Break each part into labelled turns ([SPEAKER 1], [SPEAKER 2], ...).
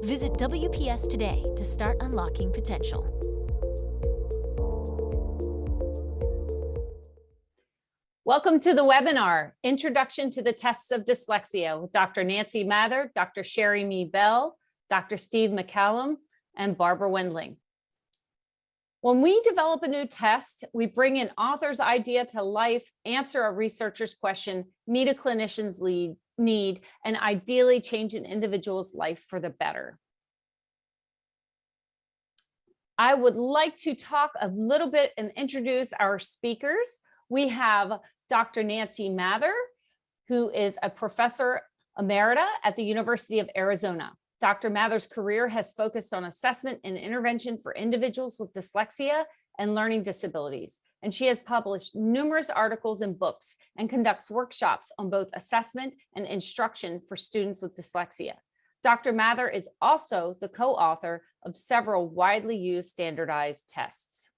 [SPEAKER 1] Visit WPS today to start unlocking potential.
[SPEAKER 2] Welcome to the webinar, Introduction to the Tests of Dyslexia with Dr. Nancy Mather, Dr. Sherry Mee Bell, Dr. Steve McCallum, and Barbara Wendling. When we develop a new test, we bring an author's idea to life, answer a researcher's question, meet a clinician's need, and ideally change an individual's life for the better. I would like to talk a little bit and introduce our speakers. We have Dr. Nancy Mather, who is a professor emerita at the University of Arizona. Dr. Mather's career has focused on assessment and intervention for individuals with dyslexia and learning disabilities, and she has published numerous articles and books and conducts workshops on both assessment and instruction for students with dyslexia. Dr. Mather is also the co-author of several widely used standardized tests.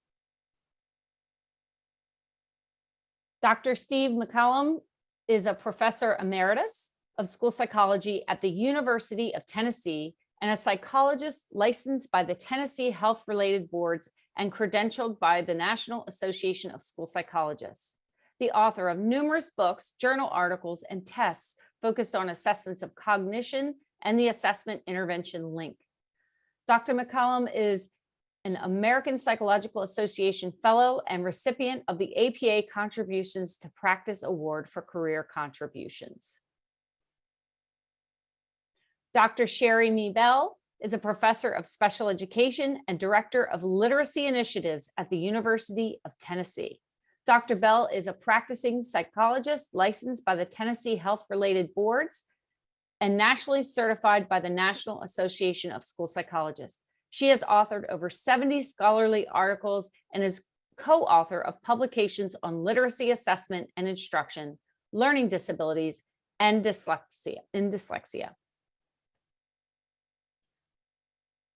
[SPEAKER 2] Dr. Steve McCallum is a professor emeritus of school psychology at the University of Tennessee and a psychologist licensed by the Tennessee Health-Related Boards and credentialed by the National Association of School Psychologists. The author of numerous books, journal articles, and tests focused on assessments of cognition and the assessment intervention link. Dr. McCallum is an American Psychological Association Fellow and recipient of the APA Contributions to Practice Award for Career Contributions. Dr. Sherry Mee Bell is a professor of special education and director of literacy initiatives at the University of Tennessee. Dr. Bell is a practicing psychologist licensed by the Tennessee Health-Related Boards and nationally certified by the National Association of School Psychologists. She has authored over 70 scholarly articles and is co-author of publications on literacy assessment and instruction, learning disabilities, and dyslexia.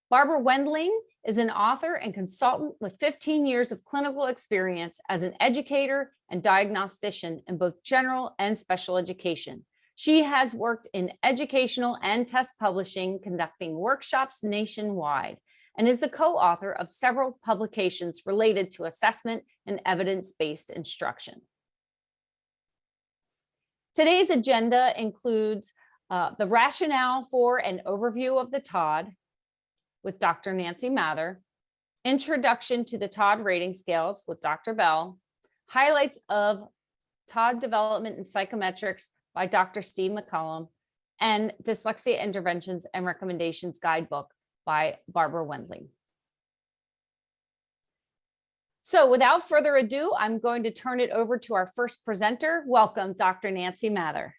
[SPEAKER 2] Barbara Wendling is an author and consultant with 15 years of clinical experience as an educator and diagnostician in both general and special education. She has worked in educational and test publishing, conducting workshops nationwide, and is the co-author of several publications related to assessment and evidence-based instruction. Today's agenda includes the rationale for an overview of the TOD with Dr. Nancy Mather, introduction to the TOD rating scales with Dr. Bell, highlights of TOD development and psychometrics by Dr. Steve McCallum, and Dyslexia Interventions and Recommendations Guidebook by Barbara Wendling. So without further ado, I'm going to turn it over to our first presenter. Welcome, Dr. Nancy Mather.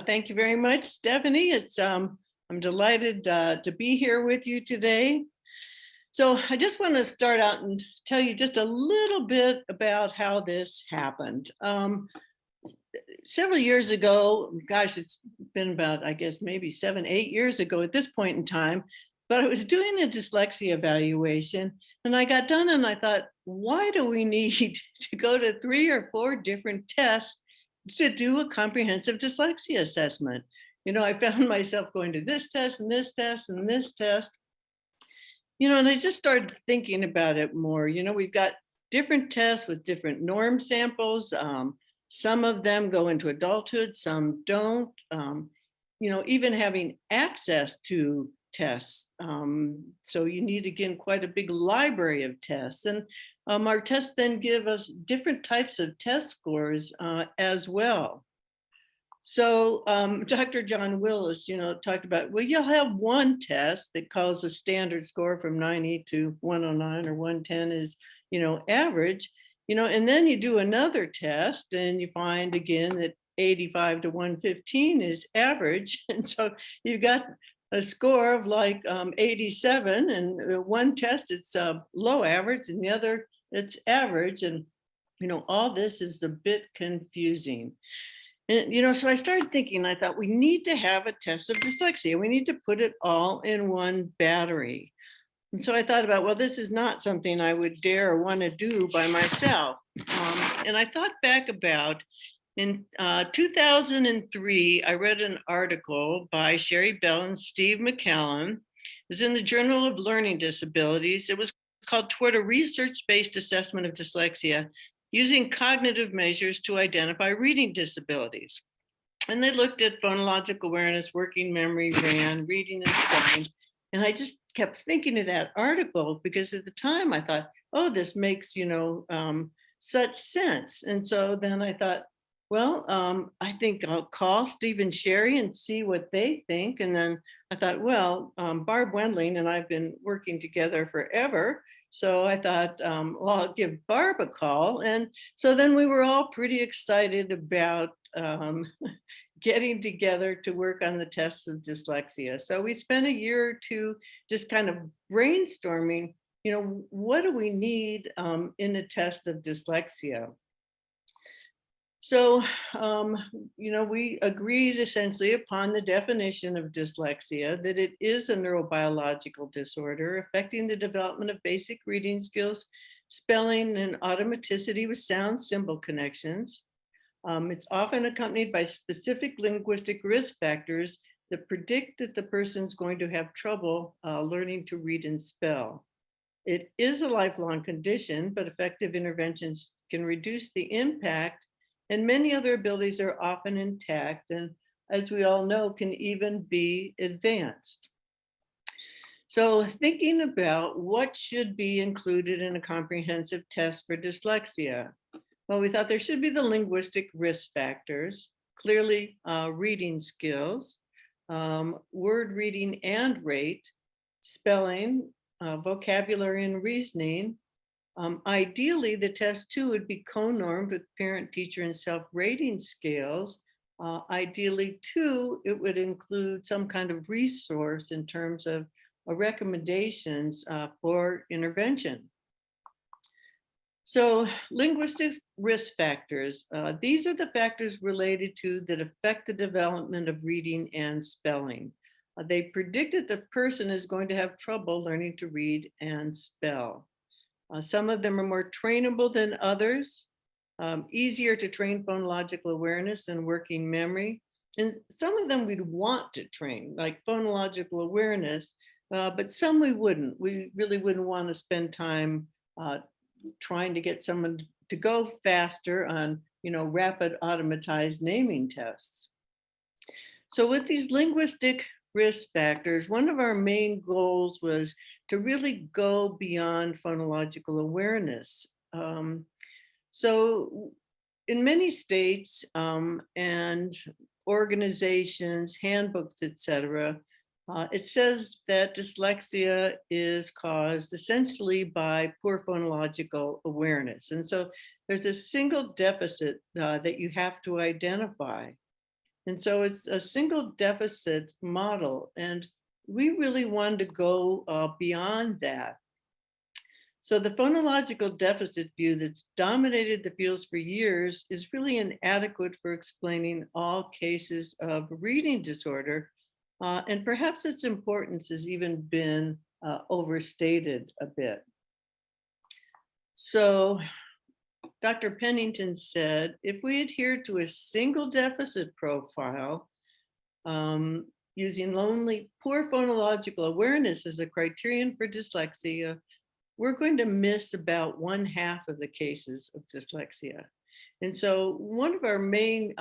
[SPEAKER 3] Thank you very much, Stephanie. I'm delighted to be here with you today. So I just want to start out and tell you just a little bit about how this happened. Several years ago, gosh, it's been about, I guess, maybe 7, 8 years ago at this point in time, but I was doing a dyslexia evaluation and I got done and I thought, why do we need to go to 3 or 4 different tests to do a comprehensive dyslexia assessment? You know, I found myself going to this test and this test and this test, and I just started thinking about it more. We've got different tests with different norm samples. Some of them go into adulthood, some don't, even having access to tests. So you need, again, quite a big library of tests. And our tests then give us different types of test scores as well. So Dr. John Willis, talked about, well, you'll have one test that calls a standard score from 90 to 109 or 110 is, average, and then you do another test and you find again that 85 to 115 is average. And so you've got a score of like 87, and one test it's low average and the other it's average. And, all this is a bit confusing. And, so I started thinking, I thought we need to have a test of dyslexia. We need to put it all in one battery. And so I thought about, well, this is not something I would dare or want to do by myself. And I thought back about in 2003, I read an article by Sherry Bell and Steve McCallum It was in the Journal of Learning Disabilities. It was called Toward a Research-Based Assessment of Dyslexia, using cognitive measures to identify reading disabilities. And they looked at phonological awareness, working memory, RAN, reading and spelling. And I just kept thinking of that article because at the time I thought, oh, this makes, such sense. And so then I thought, well, I think I'll call Steve and Sherry and see what they think. And then I thought, well, Barb Wendling and I've been working together forever. So I thought, well, I'll give Barb a call. And so then we were all pretty excited about getting together to work on the tests of dyslexia. So we spent a year or two just kind of brainstorming, what do we need in a test of dyslexia? So, we agreed essentially upon the definition of dyslexia, that it is a neurobiological disorder affecting the development of basic reading skills, spelling, and automaticity with sound symbol connections. It's often accompanied by specific linguistic risk factors that predict that the person's going to have trouble learning to read and spell. It is a lifelong condition, but effective interventions can reduce the impact, and many other abilities are often intact, and as we all know, can even be advanced. So thinking about what should be included in a comprehensive test for dyslexia, well, we thought there should be the linguistic risk factors, clearly reading skills, word reading and rate, spelling, vocabulary and reasoning. Ideally, the test too would be co-normed with parent, teacher, and self-rating scales. Ideally too, it would include some kind of resource in terms of recommendations for intervention. So linguistic risk factors, these are the factors related to that affect the development of reading and spelling. They predict that the person is going to have trouble learning to read and spell. Some of them are more trainable than others, easier to train phonological awareness and working memory. And some of them we'd want to train, like phonological awareness, but some we wouldn't. We really wouldn't want to spend time trying to get someone to go faster on, rapid automatized naming tests. So with these linguistic risk factors, one of our main goals was to really go beyond phonological awareness. So in many states and organizations, handbooks, etc., it says that dyslexia is caused essentially by poor phonological awareness. And so there's a single deficit that you have to identify. And so it's a single deficit model. And we really wanted to go beyond that. So the phonological deficit view that's dominated the fields for years is really inadequate for explaining all cases of reading disorder. And perhaps its importance has even been overstated a bit. So Dr. Pennington said, if we adhere to a single deficit profile, using only poor phonological awareness as a criterion for dyslexia, we're going to miss about 1/2 of the cases of dyslexia. And so one of our main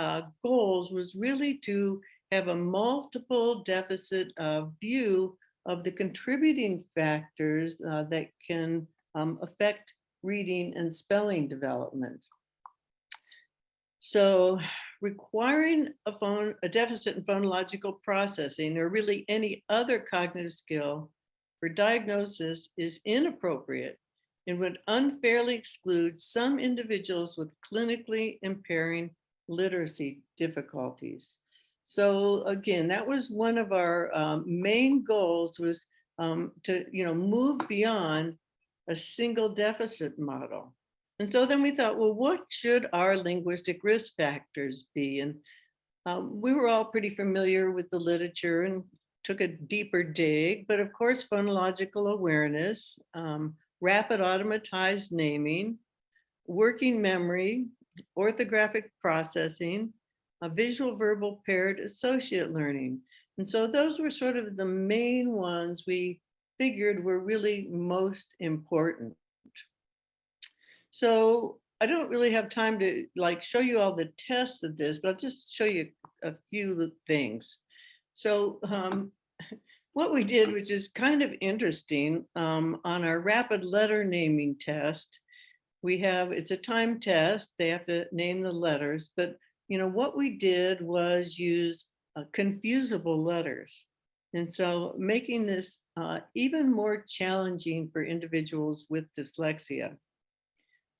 [SPEAKER 3] goals was really to have a multiple deficit view of the contributing factors that can affect reading and spelling development. So requiring a deficit in phonological processing, or really any other cognitive skill for diagnosis, is inappropriate and would unfairly exclude some individuals with clinically impairing literacy difficulties. So again, that was one of our main goals, was to move beyond a single deficit model. And so then we thought, well, what should our linguistic risk factors be? And we were all pretty familiar with the literature and took a deeper dig, but of course, phonological awareness, rapid automatized naming, working memory, orthographic processing, visual verbal paired associate learning. And so those were sort of the main ones we figured were really most important. So I don't really have time to like show you all the tests of this, but I'll just show you a few things. So what we did, which is kind of interesting, on our rapid letter naming test, it's a time test. They have to name the letters, but what we did was use confusable letters. And so making this even more challenging for individuals with dyslexia.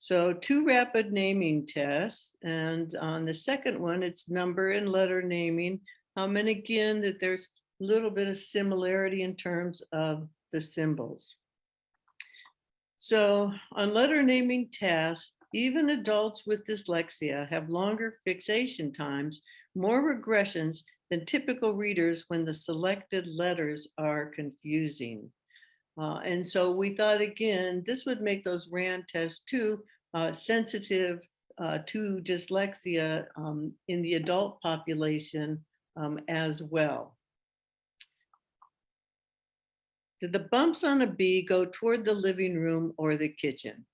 [SPEAKER 3] So 2 rapid naming tests. And on the second one, it's number and letter naming. And again, that there's a little bit of similarity in terms of the symbols. So on letter naming tasks, even adults with dyslexia have longer fixation times, more regressions than typical readers when the selected letters are confusing. And so we thought, again, this would make those RAND tests too sensitive to dyslexia in the adult population as well. The bumps on a B go toward the living room or the kitchen.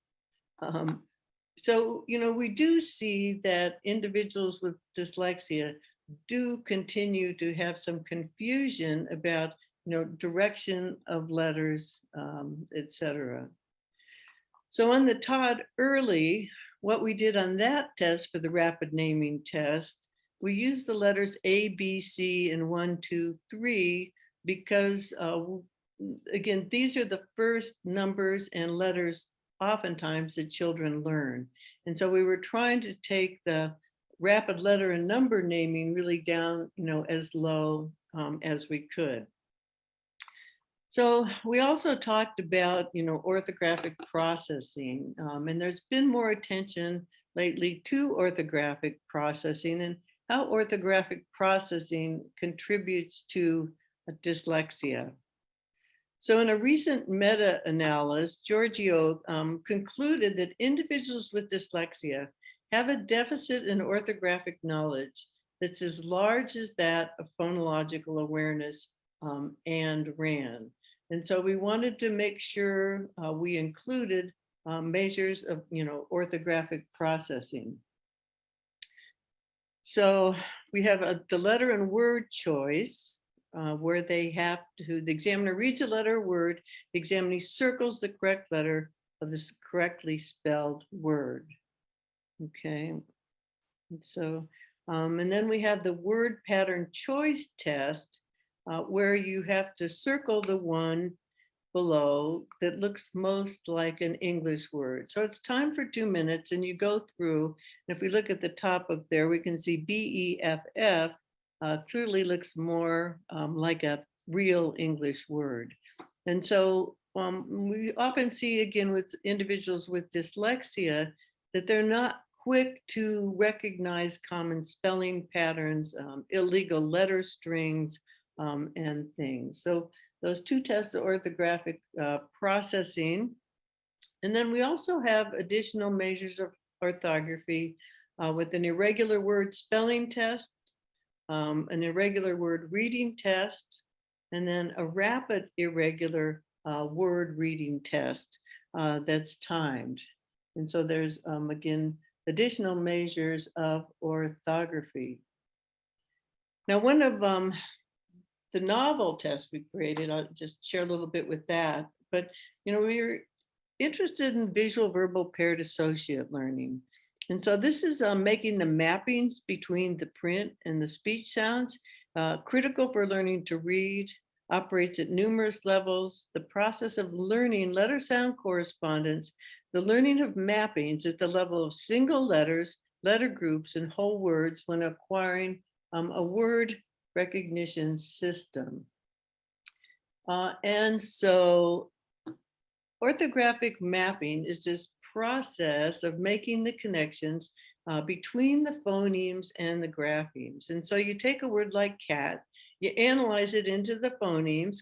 [SPEAKER 3] So, we do see that individuals with dyslexia do continue to have some confusion about, direction of letters, etc. So on the TOD-Early, what we did on that test for the rapid naming test, we used the letters A, B, C, and 1, 2, 3 because again, these are the first numbers and letters oftentimes that children learn. And so we were trying to take the rapid letter and number naming really down, as low as we could. So we also talked about, orthographic processing, and there's been more attention lately to orthographic processing and how orthographic processing contributes to dyslexia. So in a recent meta-analysis, Giorgio concluded that individuals with dyslexia have a deficit in orthographic knowledge that's as large as that of phonological awareness and RAND. And so we wanted to make sure we included measures of, orthographic processing. So we have the letter and word choice, where they have to, the examiner reads a letter or word, the examiner circles the correct letter of this correctly spelled word. Okay, and so, and then we have the word pattern choice test, where you have to circle the one below that looks most like an English word. So it's time for 2 minutes and you go through, and if we look at the top of there, we can see BEFF clearly looks more like a real English word. And so we often see again with individuals with dyslexia that they're not quick to recognize common spelling patterns, illegal letter strings, and things. So those 2 tests of orthographic processing. And then we also have additional measures of orthography with an irregular word spelling test, an irregular word reading test, and then a rapid irregular word reading test that's timed. And so there's, again, additional measures of orthography. Now, one of the novel tests we created, I'll just share a little bit with that, but we were interested in visual verbal paired associate learning. And so this is making the mappings between the print and the speech sounds critical for learning to read, operates at numerous levels, the process of learning letter sound correspondence, the learning of mappings at the level of single letters, letter groups, and whole words when acquiring a word recognition system. And so orthographic mapping is this process of making the connections between the phonemes and the graphemes. And so you take a word like cat, you analyze it into the phonemes,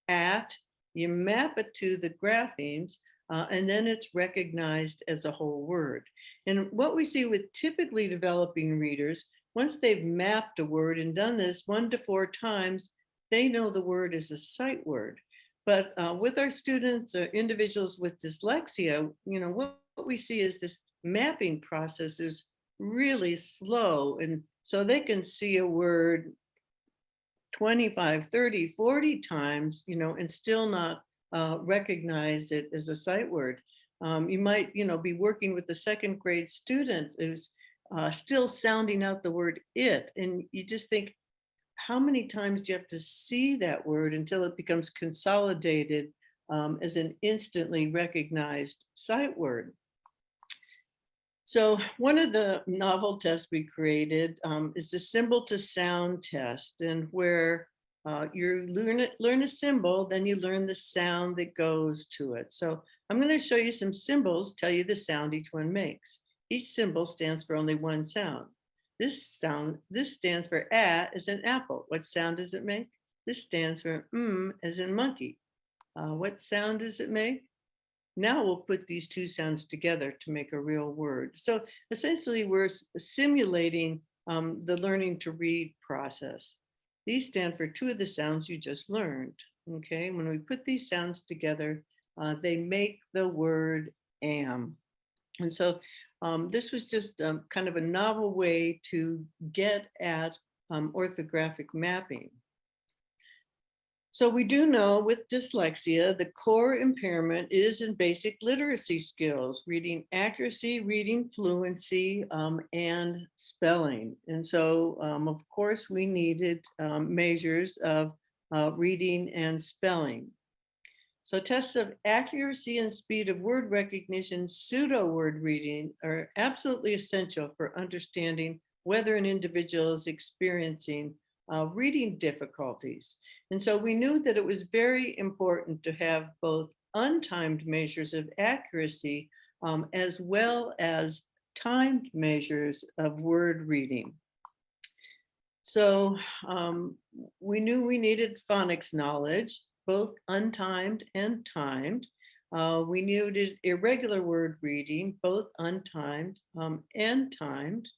[SPEAKER 3] at, you map it to the graphemes, and then it's recognized as a whole word. And what we see with typically developing readers, once they've mapped a word and done this 1 to 4 times, they know the word is a sight word. But with our students or individuals with dyslexia, what we see is this mapping process is really slow. And so they can see a word 25, 30, 40 times, and still not recognize it as a sight word. You might, be working with a second grade student who's still sounding out the word it. And you just think, how many times do you have to see that word until it becomes consolidated as an instantly recognized sight word? So one of the novel tests we created is the symbol to sound test, and where you learn a symbol, then you learn the sound that goes to it. So I'm going to show you some symbols, tell you the sound each one makes. Each symbol stands for only one sound. This stands for a as in apple. What sound does it make? This stands for as in monkey. What sound does it make? Now we'll put these two sounds together to make a real word. So essentially we're simulating the learning to read process. These stand for two of the sounds you just learned. Okay, when we put these sounds together, they make the word am. And so this was just kind of a novel way to get at orthographic mapping. So we do know with dyslexia, the core impairment is in basic literacy skills, reading accuracy, reading fluency, and spelling. And so, of course, we needed measures of reading and spelling. So tests of accuracy and speed of word recognition, pseudo word reading are absolutely essential for understanding whether an individual is experiencing reading difficulties. And so we knew that it was very important to have both untimed measures of accuracy as well as timed measures of word reading. So we knew we needed phonics knowledge, both untimed and timed. We needed irregular word reading, both untimed and timed.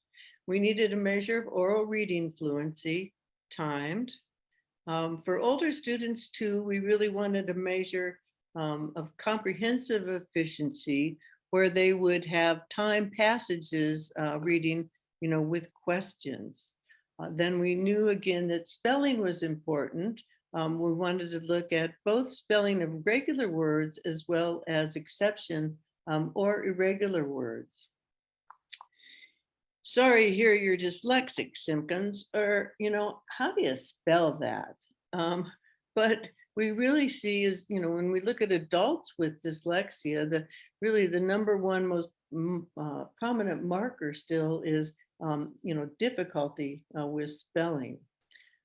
[SPEAKER 3] We needed a measure of oral reading fluency, timed. For older students too, we really wanted a measure of comprehensive efficiency where they would have time passages reading, with questions. Then we knew again that spelling was important. We wanted to look at both spelling of regular words as well as exception or irregular words. Sorry, here are your dyslexic symptoms, or, how do you spell that? But we really see is, when we look at adults with dyslexia, the number one most prominent marker still is, difficulty with spelling.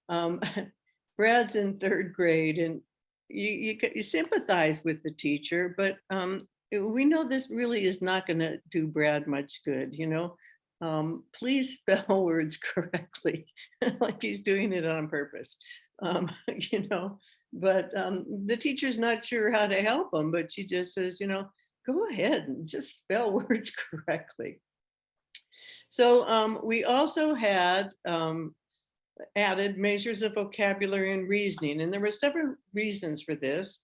[SPEAKER 3] Brad's in third grade, and you sympathize with the teacher, but we know this really is not going to do Brad much good, please spell words correctly, like he's doing it on purpose, but the teacher's not sure how to help him, but she just says, go ahead and just spell words correctly. So we also had added measures of vocabulary and reasoning, and there were several reasons for this.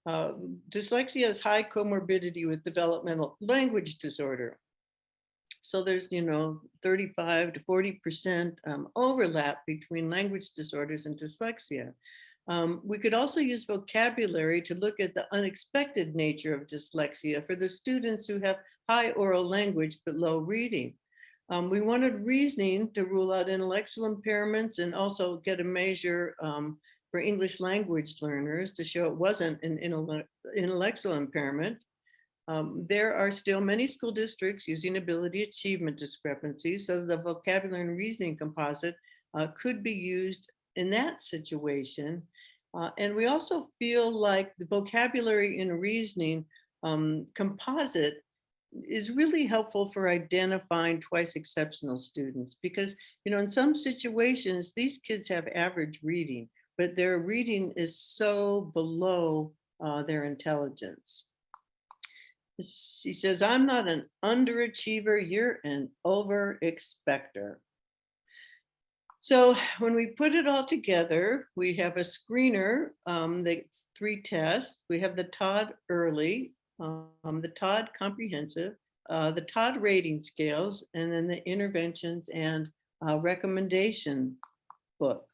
[SPEAKER 3] Dyslexia has high comorbidity with developmental language disorder. So there's, 35 to 40% overlap between language disorders and dyslexia. We could also use vocabulary to look at the unexpected nature of dyslexia for the students who have high oral language but low reading. We wanted reasoning to rule out intellectual impairments and also get a measure for English language learners to show it wasn't an intellectual impairment. There are still many school districts using ability achievement discrepancies, so the vocabulary and reasoning composite could be used in that situation. And we also feel like the vocabulary and reasoning composite is really helpful for identifying twice exceptional students, because, in some situations, these kids have average reading, but their reading is so below their intelligence. She says, I'm not an underachiever, you're an over-expector. So when we put it all together, we have a screener that's 3 tests. We have the TOD-Early, the TOD-Comprehensive, the TOD rating scales, and then the interventions and recommendation book.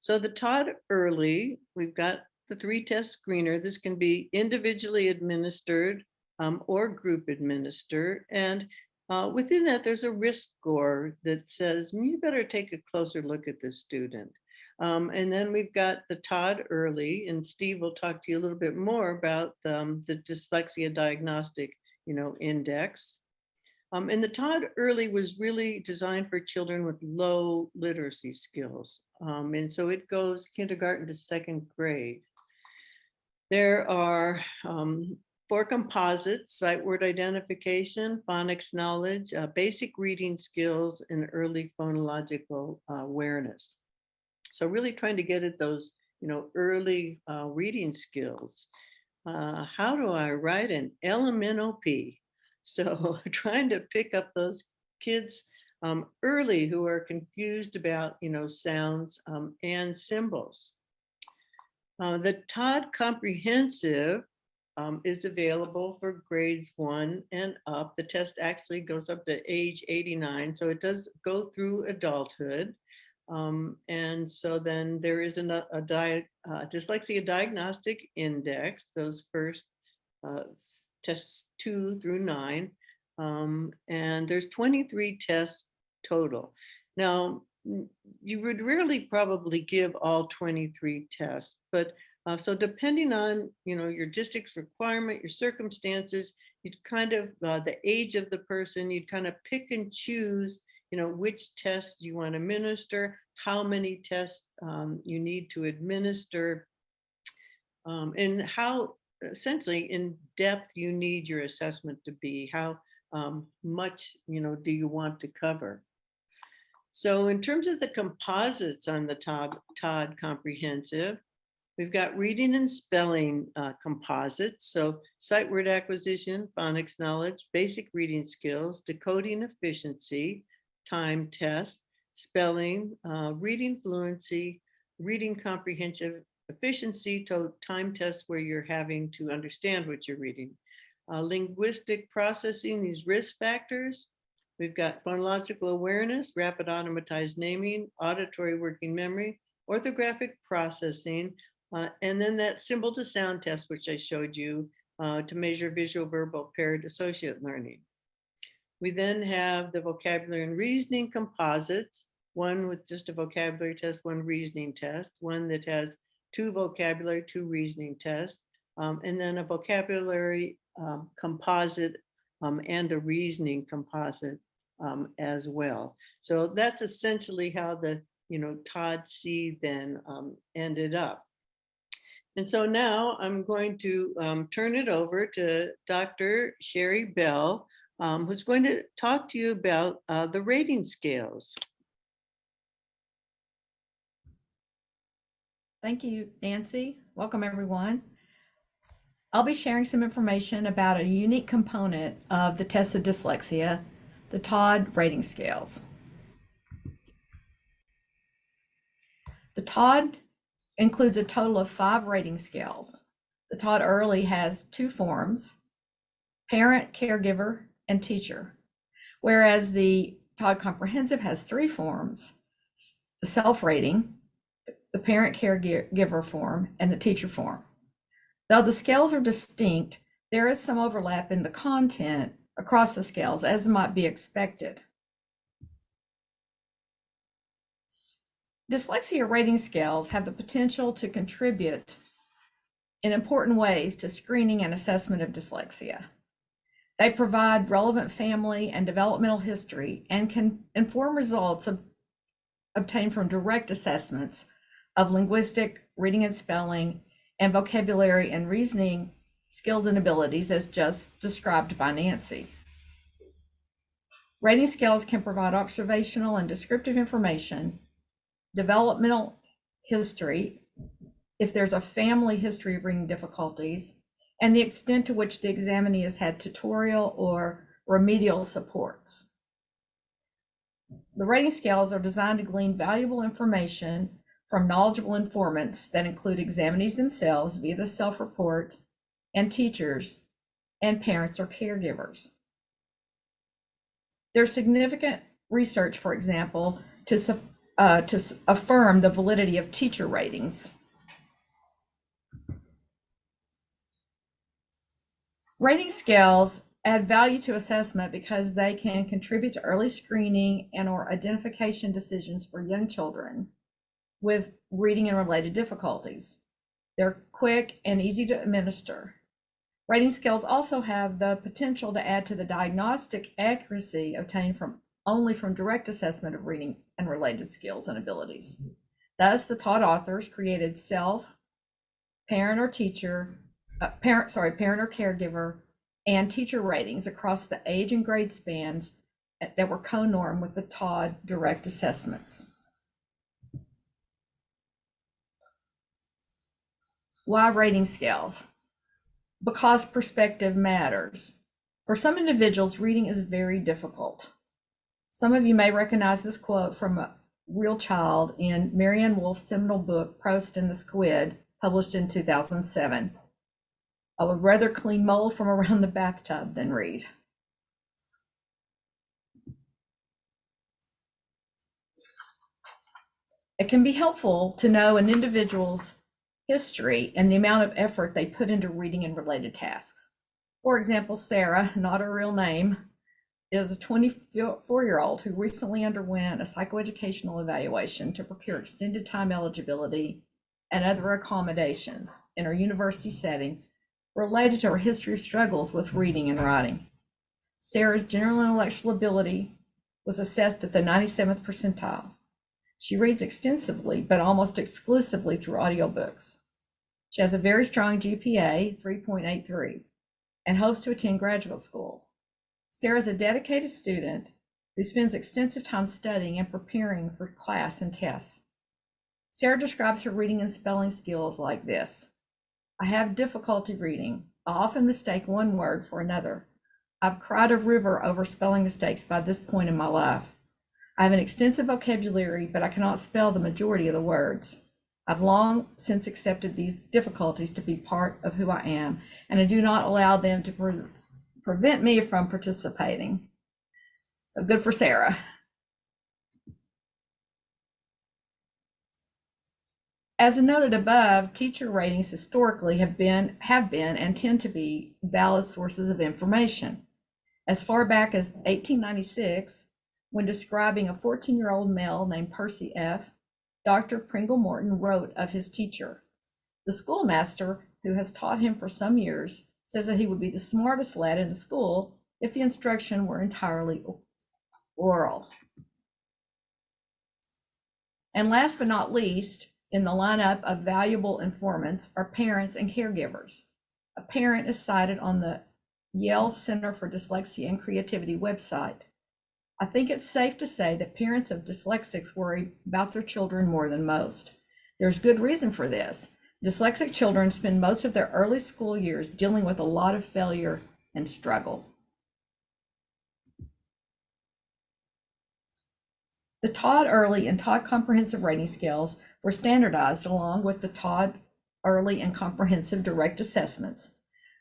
[SPEAKER 3] So the TOD-Early, we've got the 3-test screener. This can be individually administered or group administered. And within that, there's a risk score that says, you better take a closer look at this student. And then we've got the TOD-Early, and Steve will talk to you a little bit more about the dyslexia diagnostic, index. And the TOD-Early was really designed for children with low literacy skills. And so it goes kindergarten to 2nd grade. There are 4 composites: sight word identification, phonics knowledge, basic reading skills, and early phonological awareness. So really trying to get at those, early reading skills. How do I write an LMNOP? So trying to pick up those kids early who are confused about, sounds and symbols. The TOD-Comprehensive is available for grades 1 and up. The test actually goes up to age 89, so it does go through adulthood. And so then there is a dyslexia diagnostic index, those first tests 2 through 9. And there's 23 tests total. Now, you would rarely probably give all 23 tests, but so depending on, your district's requirement, your circumstances, you'd kind of, the age of the person, you'd kind of pick and choose, which tests you want to administer, how many tests you need to administer, and how essentially in depth you need your assessment to be, how much, do you want to cover. So in terms of the composites on the TOD Comprehensive, we've got reading and spelling composites. So sight word acquisition, phonics knowledge, basic reading skills, decoding efficiency, time test, spelling, reading fluency, reading comprehensive efficiency, to time tests where you're having to understand what you're reading. Linguistic processing, these risk factors. We've got phonological awareness, rapid automatized naming, auditory working memory, orthographic processing, and then that symbol to sound test, which I showed you to measure visual verbal paired associate learning. We then have the vocabulary and reasoning composites, one with just a vocabulary test, one reasoning test, one that has 2 vocabulary, 2 reasoning tests, and then a vocabulary composite and a reasoning composite as well. So that's essentially how the TOD-C then ended up. And so now I'm going to turn it over to Dr. Sherry Bell, who's going to talk to you about the rating scales.
[SPEAKER 4] Thank you, Nancy. Welcome, everyone. I'll be sharing some information about a unique component of the Tests of Dyslexia, the TOD rating scales. The TOD includes a total of 5 rating scales. The TOD-Early has 2 forms, parent, caregiver, and teacher, whereas the TOD-Comprehensive has 3 forms, the self-rating, the parent caregiver form, and the teacher form. Though the scales are distinct, there is some overlap in the content across the scales, as might be expected. Dyslexia rating scales have the potential to contribute in important ways to screening and assessment of dyslexia. They provide relevant family and developmental history and can inform results obtained from direct assessments of linguistic, reading and spelling, and vocabulary and reasoning skills and abilities, as just described by Nancy. Rating scales can provide observational and descriptive information, developmental history, if there's a family history of reading difficulties, and the extent to which the examinee has had tutorial or remedial supports. The rating scales are designed to glean valuable information from knowledgeable informants that include examinees themselves via the self-report, and teachers and parents or caregivers. There's significant research, for example, to affirm the validity of teacher ratings. Rating scales add value to assessment because they can contribute to early screening and or identification decisions for young children with reading and related difficulties. They're quick and easy to administer. Rating scales also have the potential to add to the diagnostic accuracy obtained only from direct assessment of reading and related skills and abilities. Thus, the TOD authors created parent or caregiver, and teacher ratings across the age and grade spans that were co-normed with the TOD direct assessments. Why rating scales? Because perspective matters. For some individuals, reading is very difficult. Some of you may recognize this quote from a real child in Marianne Wolf's seminal book, Proust and the Squid, published in 2007. I would rather clean mold from around the bathtub than read. It can be helpful to know an individual's history and the amount of effort they put into reading and related tasks. For example, Sarah, not her real name, is a 24-year-old who recently underwent a psychoeducational evaluation to procure extended time eligibility and other accommodations in her university setting related to her history of struggles with reading and writing. Sarah's general intellectual ability was assessed at the 97th percentile. She reads extensively, but almost exclusively through audiobooks. She has a very strong GPA, 3.83, and hopes to attend graduate school. Sarah is a dedicated student who spends extensive time studying and preparing for class and tests. Sarah describes her reading and spelling skills like this. I have difficulty reading. I often mistake one word for another. I've cried a river over spelling mistakes by this point in my life. I have an extensive vocabulary, but I cannot spell the majority of the words. I've long since accepted these difficulties to be part of who I am, and I do not allow them to prevent me from participating. So good for Sarah. As noted above, teacher ratings historically have been and tend to be valid sources of information. As far back as 1896, when describing a 14-year-old male named Percy F., Dr. Pringle Morton wrote of his teacher. The schoolmaster, who has taught him for some years, says that he would be the smartest lad in the school if the instruction were entirely oral. And last but not least, in the lineup of valuable informants are parents and caregivers. A parent is cited on the Yale Center for Dyslexia and Creativity website. I think it's safe to say that parents of dyslexics worry about their children more than most. There's good reason for this. Dyslexic children spend most of their early school years dealing with a lot of failure and struggle. The TOD-Early and TOD-Comprehensive rating scales were standardized along with the TOD-Early and Comprehensive direct assessments,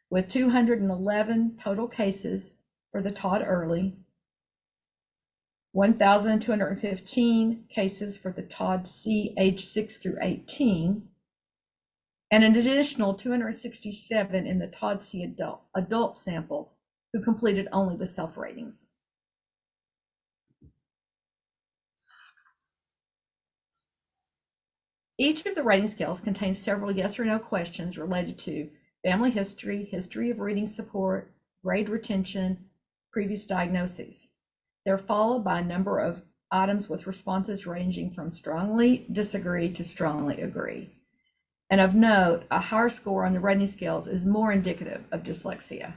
[SPEAKER 4] with 211 total cases for the TOD-Early, 1,215 cases for the TOD-C age 6 through 18, and an additional 267 in the TOD-C adult sample who completed only the self-ratings. Each of the rating scales contains several yes or no questions related to family history, history of reading support, grade retention, previous diagnoses. They're followed by a number of items with responses ranging from strongly disagree to strongly agree. And of note, a higher score on the rating scales is more indicative of dyslexia.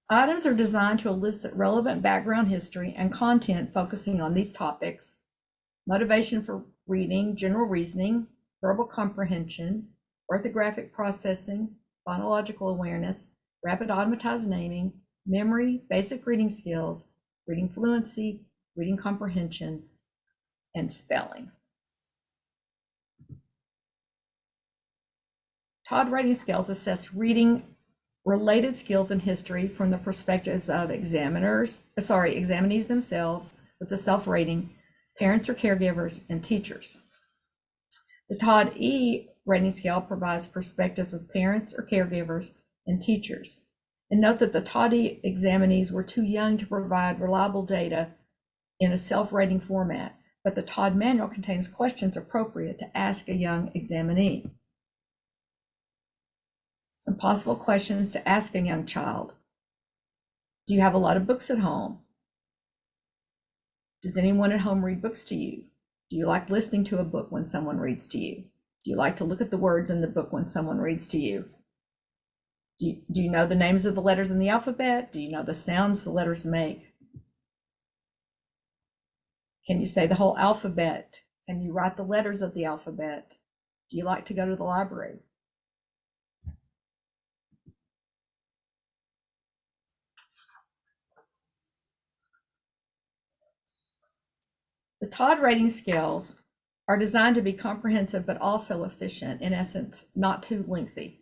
[SPEAKER 4] Items are designed to elicit relevant background history and content focusing on these topics: motivation for reading, general reasoning, verbal comprehension, orthographic processing, phonological awareness, rapid automatized naming, memory, basic reading skills, reading fluency, reading comprehension, and spelling. TOD rating scales assess reading related skills in history from the perspectives of examinees themselves with the self-rating, parents or caregivers, and teachers. The TOD-E rating scale provides perspectives of parents or caregivers and teachers. And note that the TOD-E examinees were too young to provide reliable data in a self-rating format, but the TOD manual contains questions appropriate to ask a young examinee. Some possible questions to ask a young child. Do you have a lot of books at home? Does anyone at home read books to you? Do you like listening to a book when someone reads to you? Do you like to look at the words in the book when someone reads to you? Do you know the names of the letters in the alphabet? Do you know the sounds the letters make? Can you say the whole alphabet? Can you write the letters of the alphabet? Do you like to go to the library? The TOD rating scales are designed to be comprehensive but also efficient, in essence, not too lengthy.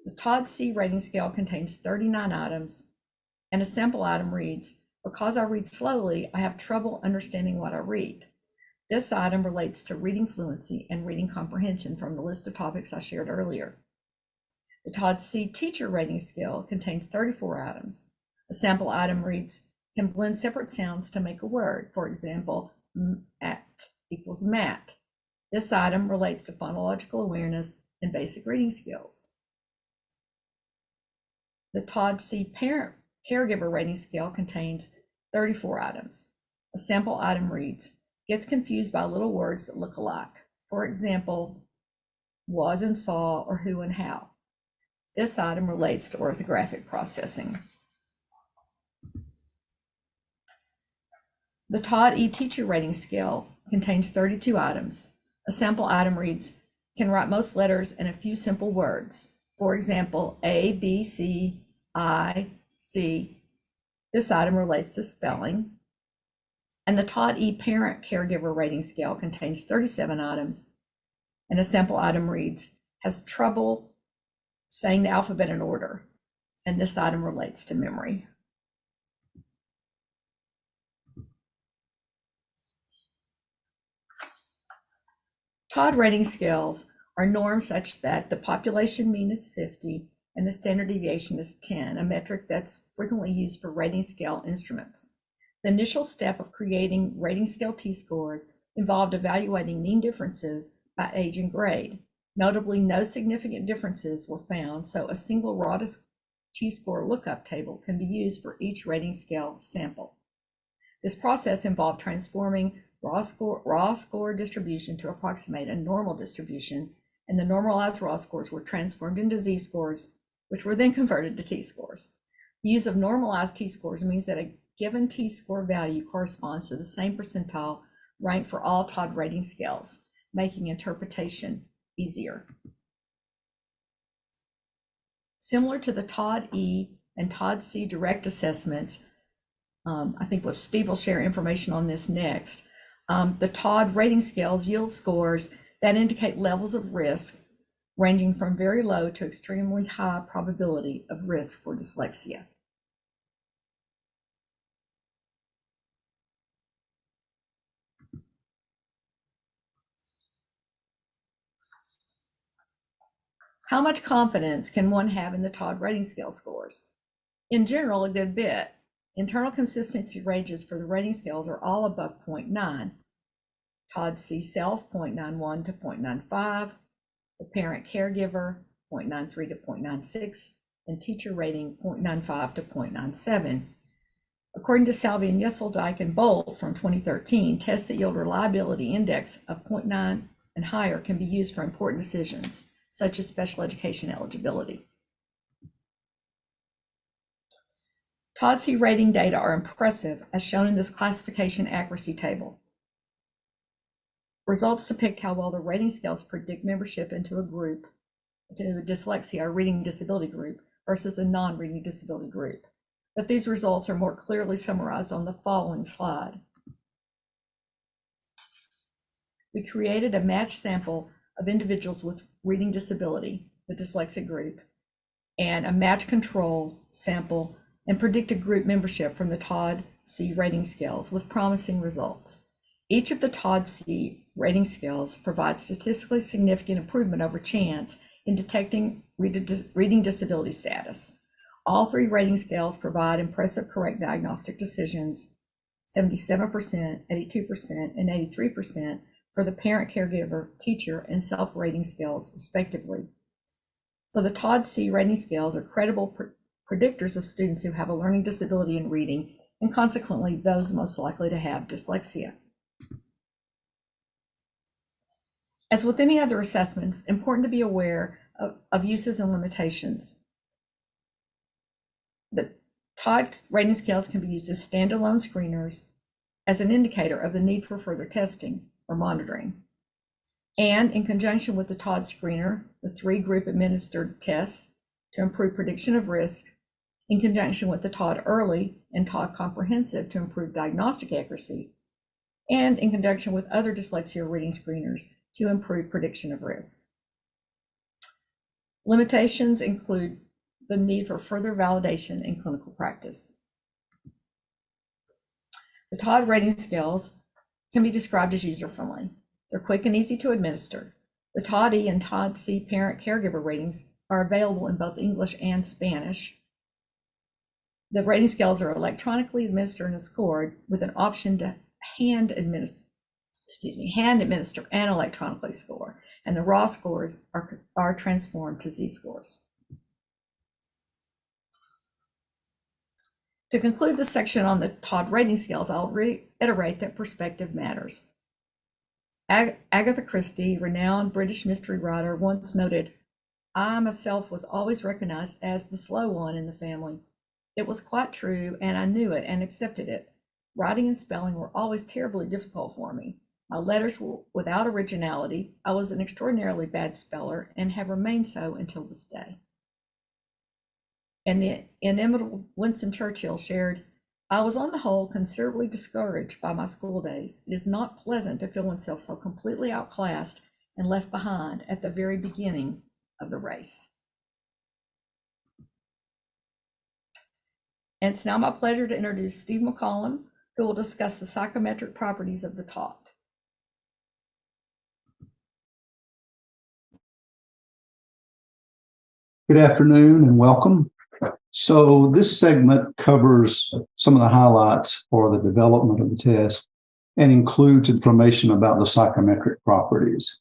[SPEAKER 4] The TOD-C rating scale contains 39 items, and a sample item reads, "Because I read slowly, I have trouble understanding what I read." This item relates to reading fluency and reading comprehension from the list of topics I shared earlier. The TOD-C teacher rating scale contains 34 items. A sample item reads, "Can blend separate sounds to make a word." For example, at equals mat. This item relates to phonological awareness and basic reading skills. The TOD-C parent caregiver rating scale contains 34 items. A sample item reads, "Gets confused by little words that look alike." For example, was and saw, or who and how. This item relates to orthographic processing. The TOD-E teacher rating scale contains 32 items. A sample item reads, "Can write most letters in a few simple words." For example, A, B, C, I, C. This item relates to spelling. And the TOD-E parent caregiver rating scale contains 37 items. And a sample item reads, "Has trouble saying the alphabet in order." And this item relates to memory. TOD rating scales are normed such that the population mean is 50 and the standard deviation is 10, a metric that's frequently used for rating scale instruments. The initial step of creating rating scale T-scores involved evaluating mean differences by age and grade. Notably, no significant differences were found, so a single raw T-score lookup table can be used for each rating scale sample. This process involved transforming raw score distribution to approximate a normal distribution, and the normalized raw scores were transformed into Z-scores, which were then converted to T-scores. The use of normalized T-scores means that a given T-score value corresponds to the same percentile rank for all TOD rating scales, making interpretation easier. Similar to the TOD-E and TOD-C direct assessments, I think Steve will share information on this next. The TOD rating scales yield scores that indicate levels of risk ranging from very low to extremely high probability of risk for dyslexia. How much confidence can one have in the TOD rating scale scores? In general, a good bit. Internal consistency ranges for the rating scales are all above 0.9. TOD-C self 0.91 to 0.95, the parent caregiver 0.93 to 0.96, and teacher rating 0.95 to 0.97. According to Salvian, Yesseldike, and Bolt from 2013, tests that yield reliability index of 0.9 and higher can be used for important decisions, such as special education eligibility. TOD-C rating data are impressive, as shown in this classification accuracy table. Results depict how well the rating scales predict membership into a group, to a dyslexia or reading disability group, versus a non-reading disability group. But these results are more clearly summarized on the following slide. We created a matched sample of individuals with reading disability, the dyslexic group, and a matched control sample and predicted group membership from the TOD-C rating scales with promising results. Each of the TOD-C rating scales provides statistically significant improvement over chance in detecting reading disability status. All three rating scales provide impressive correct diagnostic decisions, 77%, 82%, and 83% for the parent, caregiver, teacher, and self-rating scales, respectively. So the TOD-C rating scales are credible predictors of students who have a learning disability in reading, and consequently those most likely to have dyslexia. As with any other assessments, important to be aware of uses and limitations. The TOD rating scales can be used as standalone screeners as an indicator of the need for further testing or monitoring. And in conjunction with the TOD-Screener, the 3 group administered tests to improve prediction of risk, in conjunction with the TOD-Early and TOD-Comprehensive to improve diagnostic accuracy, and in conjunction with other dyslexia reading screeners to improve prediction of risk. Limitations include the need for further validation in clinical practice. The TOD rating scales can be described as user-friendly. They're quick and easy to administer. The TOD-E and TOD-C parent caregiver ratings are available in both English and Spanish. The rating scales are electronically administered and scored with an option to hand administer and electronically score. And the raw scores are transformed to z-scores. To conclude the section on the TOD rating scales, I'll reiterate that perspective matters. Agatha Christie, renowned British mystery writer, once noted, "I myself was always recognized as the slow one in the family. It was quite true, and I knew it and accepted it. Writing and spelling were always terribly difficult for me. My letters were without originality. I was an extraordinarily bad speller and have remained so until this day." And the inimitable Winston Churchill shared, "I was on the whole considerably discouraged by my school days. It is not pleasant to feel oneself so completely outclassed and left behind at the very beginning of the race." And it's now my pleasure to introduce Steve McCallum, who will discuss the psychometric properties of the TOD.
[SPEAKER 5] Good afternoon and welcome. So this segment covers some of the highlights for the development of the test and includes information about the psychometric properties.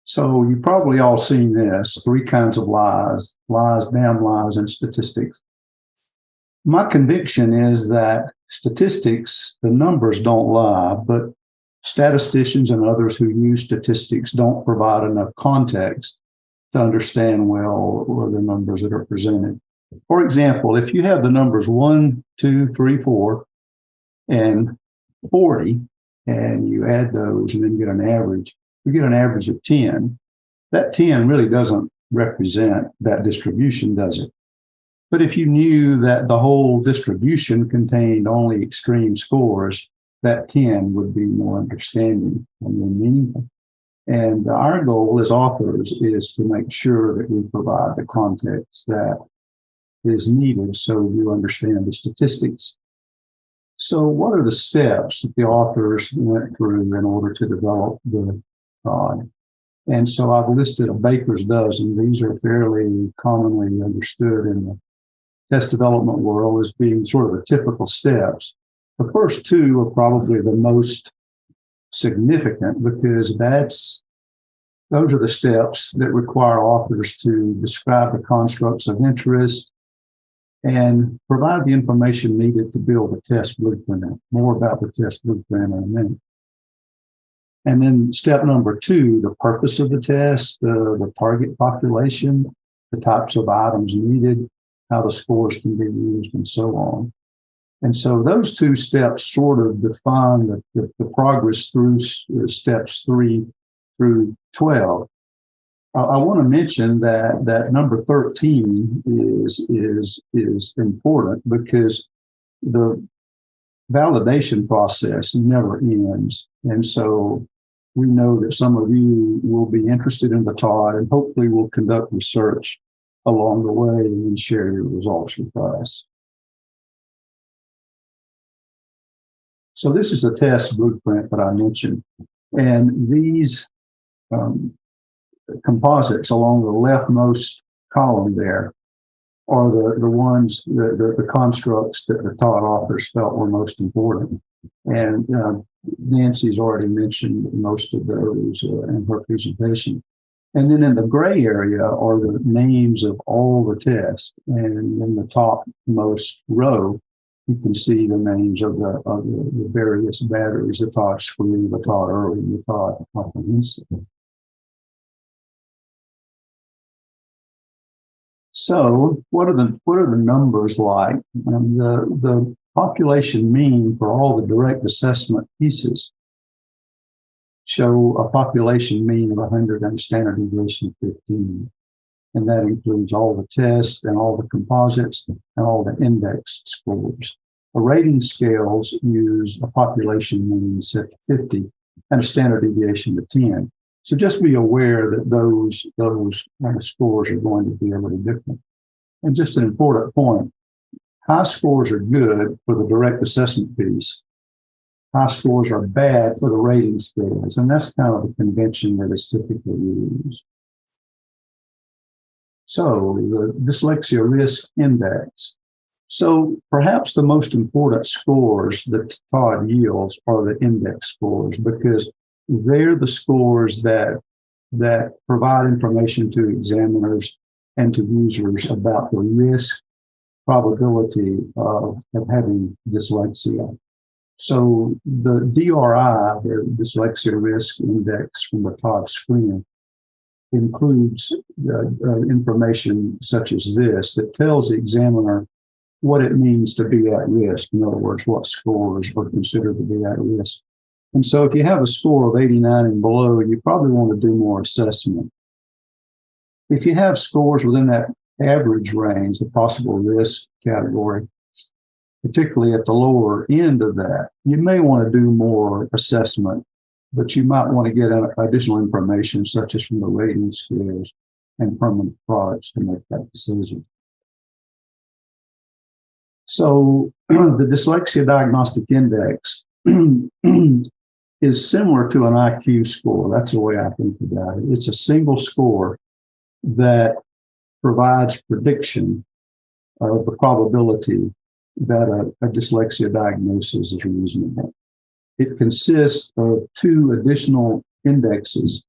[SPEAKER 5] So you've probably all seen this, 3 kinds of lies, damn lies, and statistics. My conviction is that statistics, the numbers don't lie, but statisticians and others who use statistics don't provide enough context to understand well the numbers that are presented. For example, if you have the numbers 1, 2, 3, 4, and 40, and you add those and then get an average, you get an average of 10. That 10 really doesn't represent that distribution, does it? But if you knew that the whole distribution contained only extreme scores, that 10 would be more understanding and more meaningful. And our goal as authors is to make sure that we provide the context that is needed so you understand the statistics. So what are the steps that the authors went through in order to develop the TOD? And so I've listed a baker's dozen. These are fairly commonly understood in the test development world as being sort of the typical steps. The first 2 are probably the most significant because those are the steps that require authors to describe the constructs of interest and provide the information needed to build a test blueprint. More about the test blueprint in a minute. And then step number 2, the purpose of the test, the target population, the types of items needed, how the scores can be used, and so on. And so those 2 steps sort of define the progress through steps 3 through 12. I want to mention that number 13 is important because the validation process never ends. And so we know that some of you will be interested in the TOD and hopefully will conduct research along the way and then share your results with us. So this is the test blueprint that I mentioned. And these composites along the leftmost column there are the ones, the constructs that the TOD authors felt were most important. And Nancy's already mentioned most of those in her presentation. And then in the gray area are the names of all the tests. And in the topmost row, you can see the names of the various batteries, the TOD-Screener, the TOD-Early, and the TOD-Comprehensive. So what are the numbers like? The population mean for all the direct assessment pieces show a population mean of 100 and a standardization of 15. And that includes all the tests and all the composites and all the index scores. The rating scales use a population mean set to 50 and a standard deviation to 10. So just be aware that those scores are going to be a little different. And just an important point, high scores are good for the direct assessment piece. High scores are bad for the rating scales, and that's kind of the convention that is typically used. So the dyslexia risk index. So perhaps the most important scores that TOD yields are the index scores because they're the scores that provide information to examiners and to users about the risk probability of having dyslexia. So the DRI, the Dyslexia Risk Index from the TOD-Screener, includes information such as this that tells the examiner what it means to be at risk. In other words, what scores are considered to be at risk. And so if you have a score of 89 and below, you probably want to do more assessment. If you have scores within that average range, the possible risk category, particularly at the lower end of that, you may want to do more assessment, but you might want to get additional information such as from the rating scales and permanent products to make that decision. So the Dyslexia Diagnostic Index is similar to an IQ score. That's the way I think about it. It's a single score that provides prediction of the probability that a dyslexia diagnosis is reasonable. It consists of two additional indexes.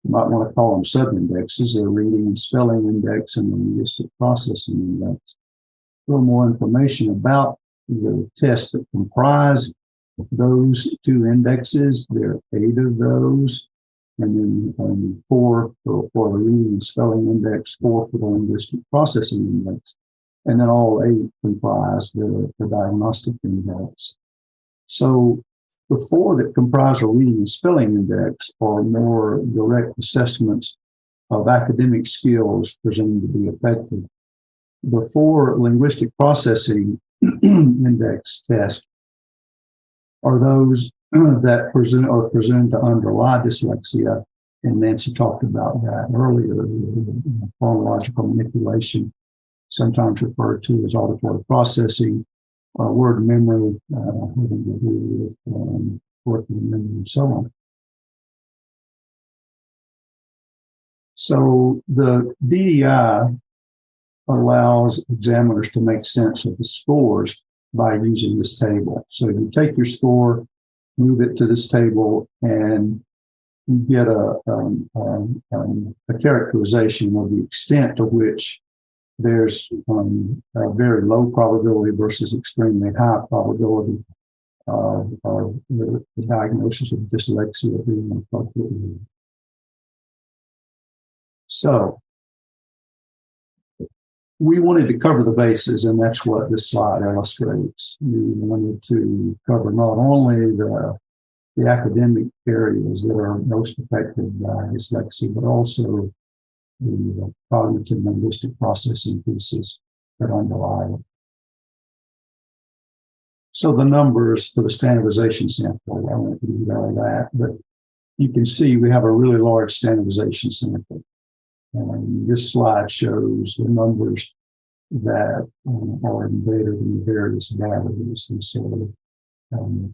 [SPEAKER 5] You might want to call them sub-indexes, the reading and spelling index and the linguistic processing index. A little more information about the tests that comprise those two indexes. There are 8 of those, and then 4 for the reading and spelling index, 4 for the linguistic processing index, and then all 8 comprise the diagnostic index. So the 4 that comprise a reading and spelling index are more direct assessments of academic skills presumed to be effective. The 4 linguistic processing index tests are those that are presumed to underlie dyslexia, and Nancy talked about that earlier. Phonological manipulation, sometimes referred to as auditory processing, word memory, having to do with working memory, and so on. So the DDI allows examiners to make sense of the scores by using this table. So you take your score, move it to this table, and you get a characterization of the extent to which there's a very low probability versus extremely high probability of the diagnosis of dyslexia being appropriate. So we wanted to cover the bases, and that's what this slide illustrates. We wanted to cover not only the academic areas that are most affected by dyslexia, but also the cognitive linguistic processing pieces that underlie it. So the numbers for the standardization sample, I won't read all that, but you can see we have a really large standardization sample. And this slide shows the numbers that are embedded in the various values. And so when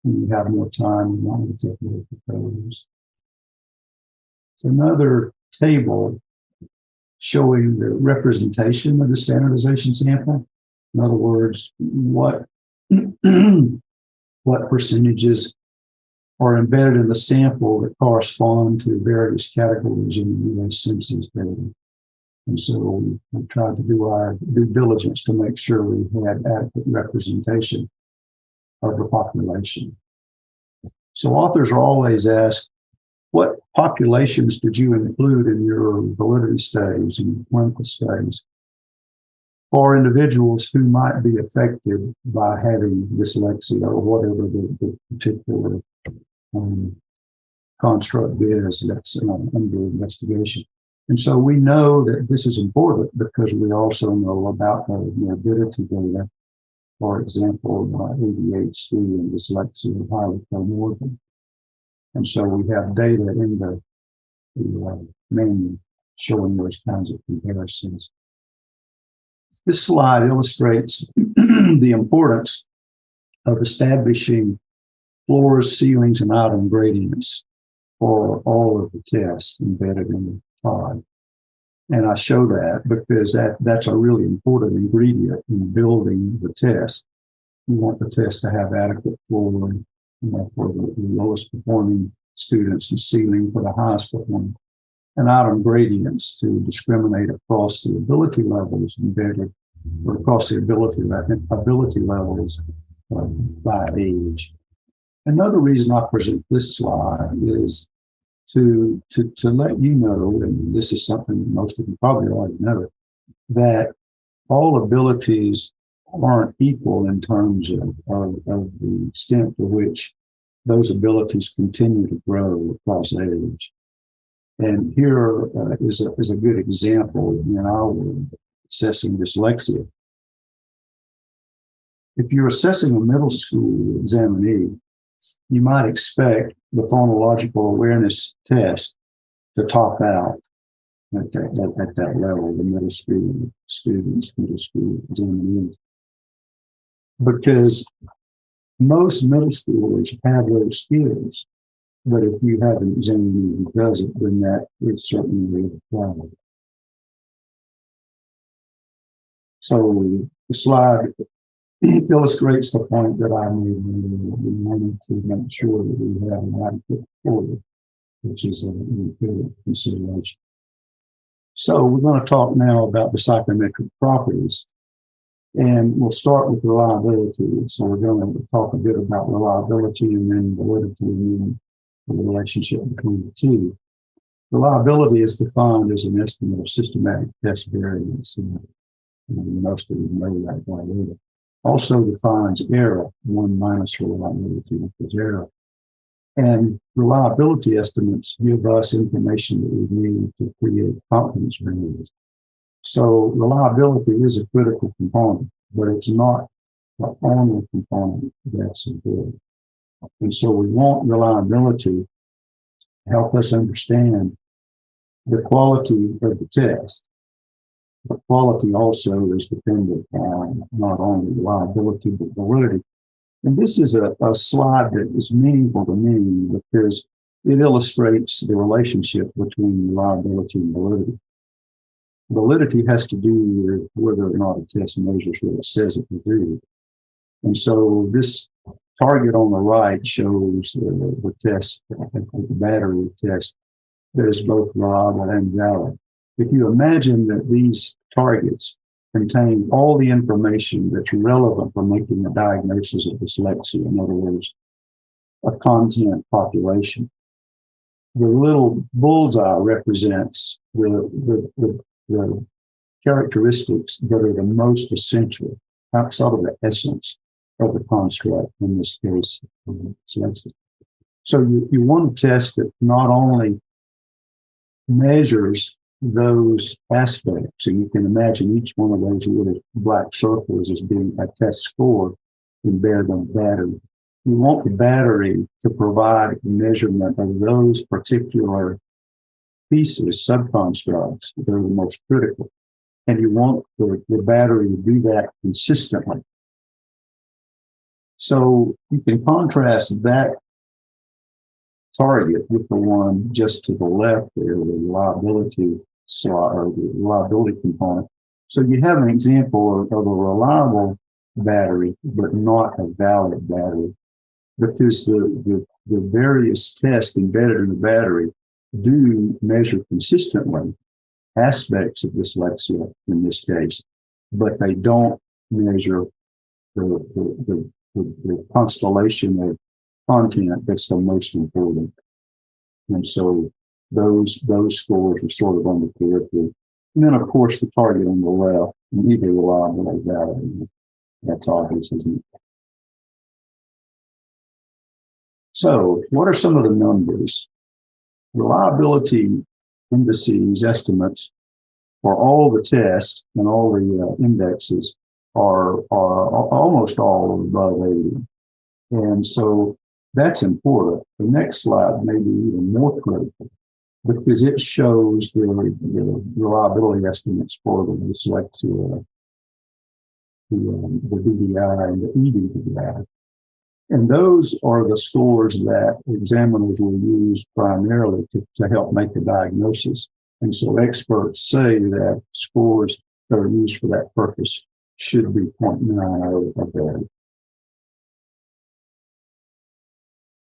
[SPEAKER 5] you have more time, you want to take a look at those. So another table showing the representation of the standardization sample. In other words, what percentages are embedded in the sample that correspond to various categories in the U.S. Census data. And so we tried to do our due diligence to make sure we had adequate representation of the population. So authors are always asked, what populations did you include in your validity studies and clinical studies for individuals who might be affected by having dyslexia or whatever the particular construct is that's under investigation? And so we know that this is important because we also know about the morbidity data, for example, ADHD and dyslexia are highly comorbid. And so we have data in the manual showing those kinds of comparisons. This slide illustrates the importance of establishing floors, ceilings, and item gradients for all of the tests embedded in the TOD. And I show that because that's a really important ingredient in building the test. You want the test to have adequate flooring, for the lowest performing students, and ceiling for the highest performing, and item gradients to discriminate across the ability levels embedded, or across the ability levels by age. Another reason I present this slide is to let you know, and this is something most of you probably already know, that all abilities aren't equal in terms of the extent to which those abilities continue to grow across age. And here is a good example in our world, assessing dyslexia. If you're assessing a middle school examinee, you might expect the phonological awareness test to top out at that level, the middle school students, middle school examinees. Because most middle schoolers have those skills, but if you have an examinee who doesn't, then that is certainly a problem. So the slide illustrates the point that I made. We wanted to make sure that we have an adequate order, which is an important consideration. So we're going to talk now about the psychometric properties, and we'll start with reliability. So we're going to talk a bit about reliability and then validity and then the relationship between the two. Reliability is defined as an estimate of systematic test variance, and most of you know that already. Also defines error, 1 minus reliability, which is error. And reliability estimates give us information that we need to create confidence ranges. So reliability is a critical component, but it's not the only component that's important. And so we want reliability to help us understand the quality of the test. The quality also is dependent on not only reliability, but validity. And this is a slide that is meaningful to me because it illustrates the relationship between reliability and validity. Validity has to do with whether or not a test measures what it says it will do. And so this target on the right shows the test, the battery test that is both reliable and valid. If you imagine that these targets contain all the information that's relevant for making a diagnosis of dyslexia, in other words, a content population, the little bullseye represents the characteristics that are the most essential, outside of the essence of the construct, in this case, dyslexia. So you want a test that not only measures those aspects, and you can imagine each one of those little black circles as being a test score embedded on the battery. You want the battery to provide measurement of those particular pieces, subconstructs, that are the most critical. And you want the battery to do that consistently. So you can contrast that target with the one just to the left there, the reliability slot or the reliability component. So you have an example of a reliable battery, but not a valid battery, because the various tests embedded in the battery do measure consistently aspects of dyslexia in this case, but they don't measure the constellation of content that's the most important. And so those scores are sort of on the periphery. And then, of course, the target on the left, neither reliable or valid. That's obvious, isn't it? So what are some of the numbers? Reliability indices, estimates for all the tests and all the indexes are almost all above 80. And so that's important. The next slide may be even more critical because it shows the reliability estimates for the dyslexia, the DDI and the EDDI. And those are the scores that examiners will use primarily to help make a diagnosis. And so experts say that scores that are used for that purpose should be 0.9 or better.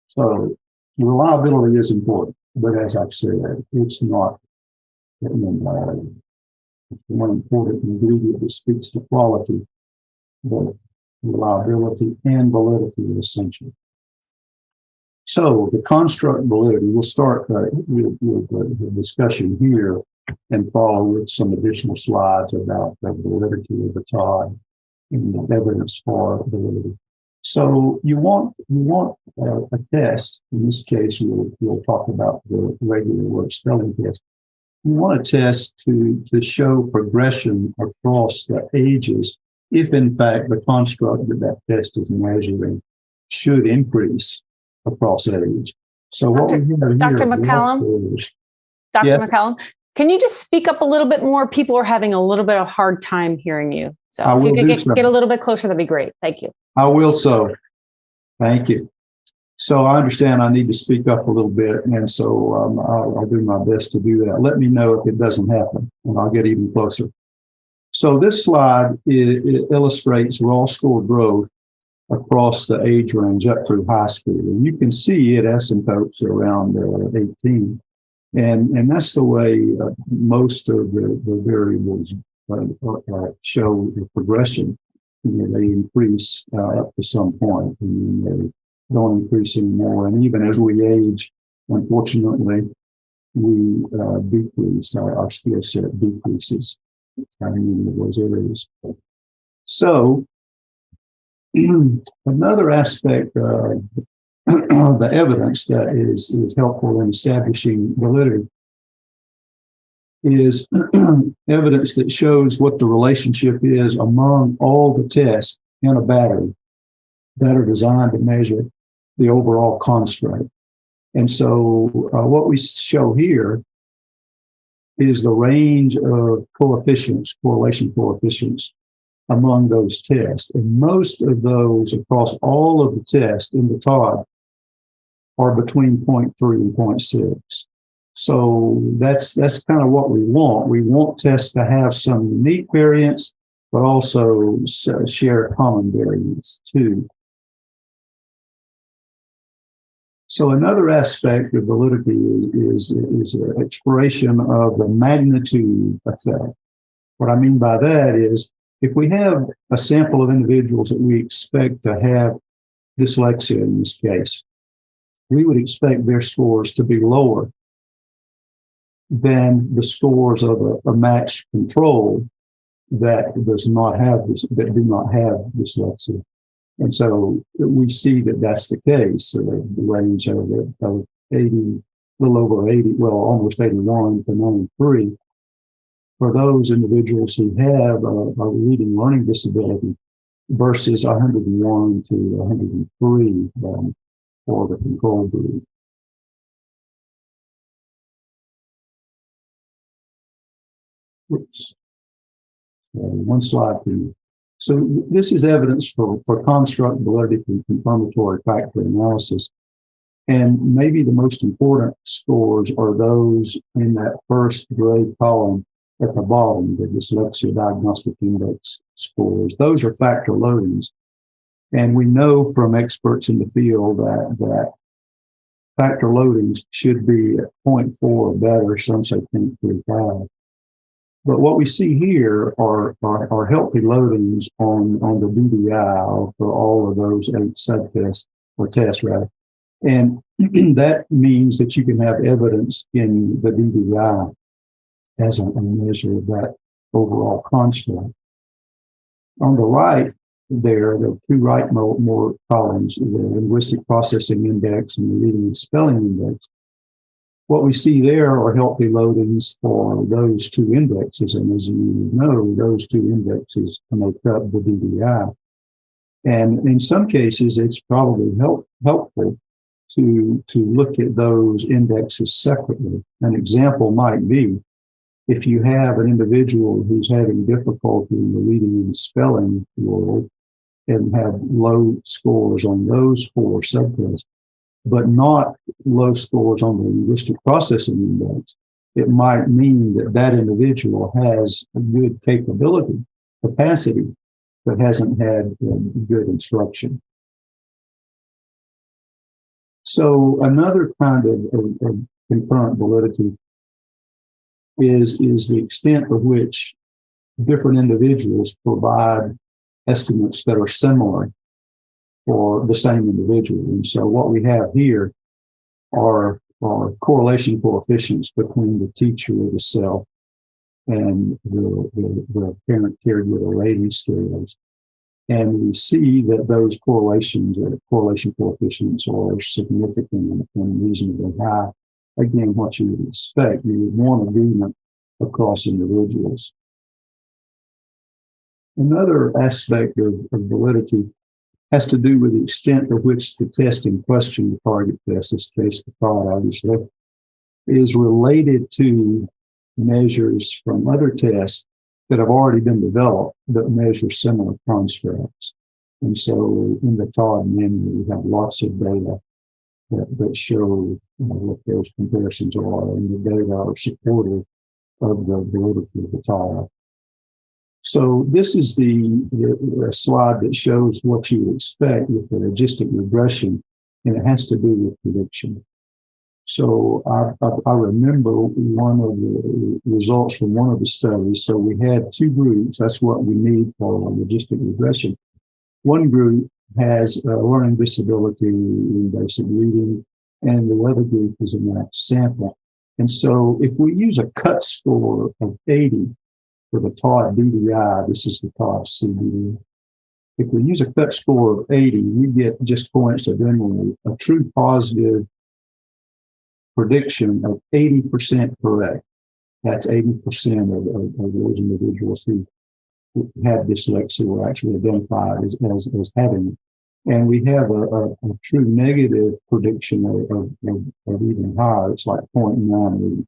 [SPEAKER 5] So reliability is important, but as I've said, it's not one important ingredient that speaks to quality, but reliability and validity are essential. So the construct validity, we'll start with the discussion here and follow with some additional slides about the validity of the TOD and the evidence for validity. So you want a test. In this case, we'll talk about the regular word spelling test. You want a test to show progression across the ages if, in fact, the construct that test is measuring should increase across age. So what we have here,
[SPEAKER 2] Dr. McCallum, McCallum, can you just speak up a little bit more? People are having a little bit of hard time hearing you. So if you could get a little bit closer, that'd be great. Thank you.
[SPEAKER 5] I will so. Thank you. So I understand I need to speak up a little bit, and so I'll do my best to do that. Let me know if it doesn't happen, and I'll get even closer. So this slide it illustrates raw score growth across the age range up through high school. And you can see it asymptotes around 18. And that's the way most of the variables show the progression. They increase up to some point, and then they don't increase anymore. And even as we age, unfortunately, we decrease, our skill set decreases in those areas. So another aspect of the evidence that is helpful in establishing validity is evidence that shows what the relationship is among all the tests in a battery that are designed to measure the overall construct. And so what we show here is the range of coefficients, correlation coefficients among those tests. And most of those across all of the tests in the TOD are between 0.3 and 0.6. So that's kind of what we want. We want tests to have some unique variance, but also share common variance too. So another aspect of validity is an exploration of the magnitude effect. What I mean by that is if we have a sample of individuals that we expect to have dyslexia in this case, we would expect their scores to be lower than the scores of a matched control that does not have this, that do not have dyslexia. And so we see that that's the case. The range of 80, a little over 80, well, almost 81 to 93 for those individuals who have a reading learning disability versus 101 to 103 for the control group. Oops. One slide, please. So this is evidence for construct validity and confirmatory factor analysis. And maybe the most important scores are those in that first gray column at the bottom, the dyslexia diagnostic index scores. Those are factor loadings. And we know from experts in the field that factor loadings should be at 0.4 or better, some say 0.35. But what we see here are healthy loadings on the DDI for all of those 8 subtests or tests, rather. And that means that you can have evidence in the DDI as a measure of that overall construct. On the right, there are 2 right more columns, the Linguistic Processing Index and the Reading and Spelling Index. What we see there are healthy loadings for those 2 indexes. And as you know, those 2 indexes make up the DDI. And in some cases, it's probably helpful to look at those indexes separately. An example might be if you have an individual who's having difficulty in the reading and spelling world and have low scores on those 4 subtests, but not low scores on the linguistic processing index, it might mean that that individual has a good capacity, but hasn't had good instruction. So another kind of concurrent validity is the extent to which different individuals provide estimates that are similar for the same individual. And so what we have here are correlation coefficients between the teacher or the self and the parent caregiver rating scales. And we see that those correlation coefficients are significant and reasonably high. Again, what you would expect, you would want agreement across individuals. Another aspect of validity has to do with the extent to which the test in question, the target test, this case the TOD obviously, is related to measures from other tests that have already been developed that measure similar constructs. And so in the TOD manual, we have lots of data that show what those comparisons are, and the data are supportive of the validity of the TOD. So this is the slide that shows what you would expect with the logistic regression, and it has to do with prediction. So I remember one of the results from one of the studies. So we had 2 groups. That's what we need for logistic regression. One group has a learning disability in basic reading, and the other group is a matched sample. And so if we use a cut score of 80 for the TOD DDI, this is the TOD CDI. If we use a cut score of 80, we get just coincidentally a true positive prediction of 80% correct. That's 80% of those individuals who had dyslexia were actually identified as having it. And we have a true negative prediction of even higher. It's like 0.98.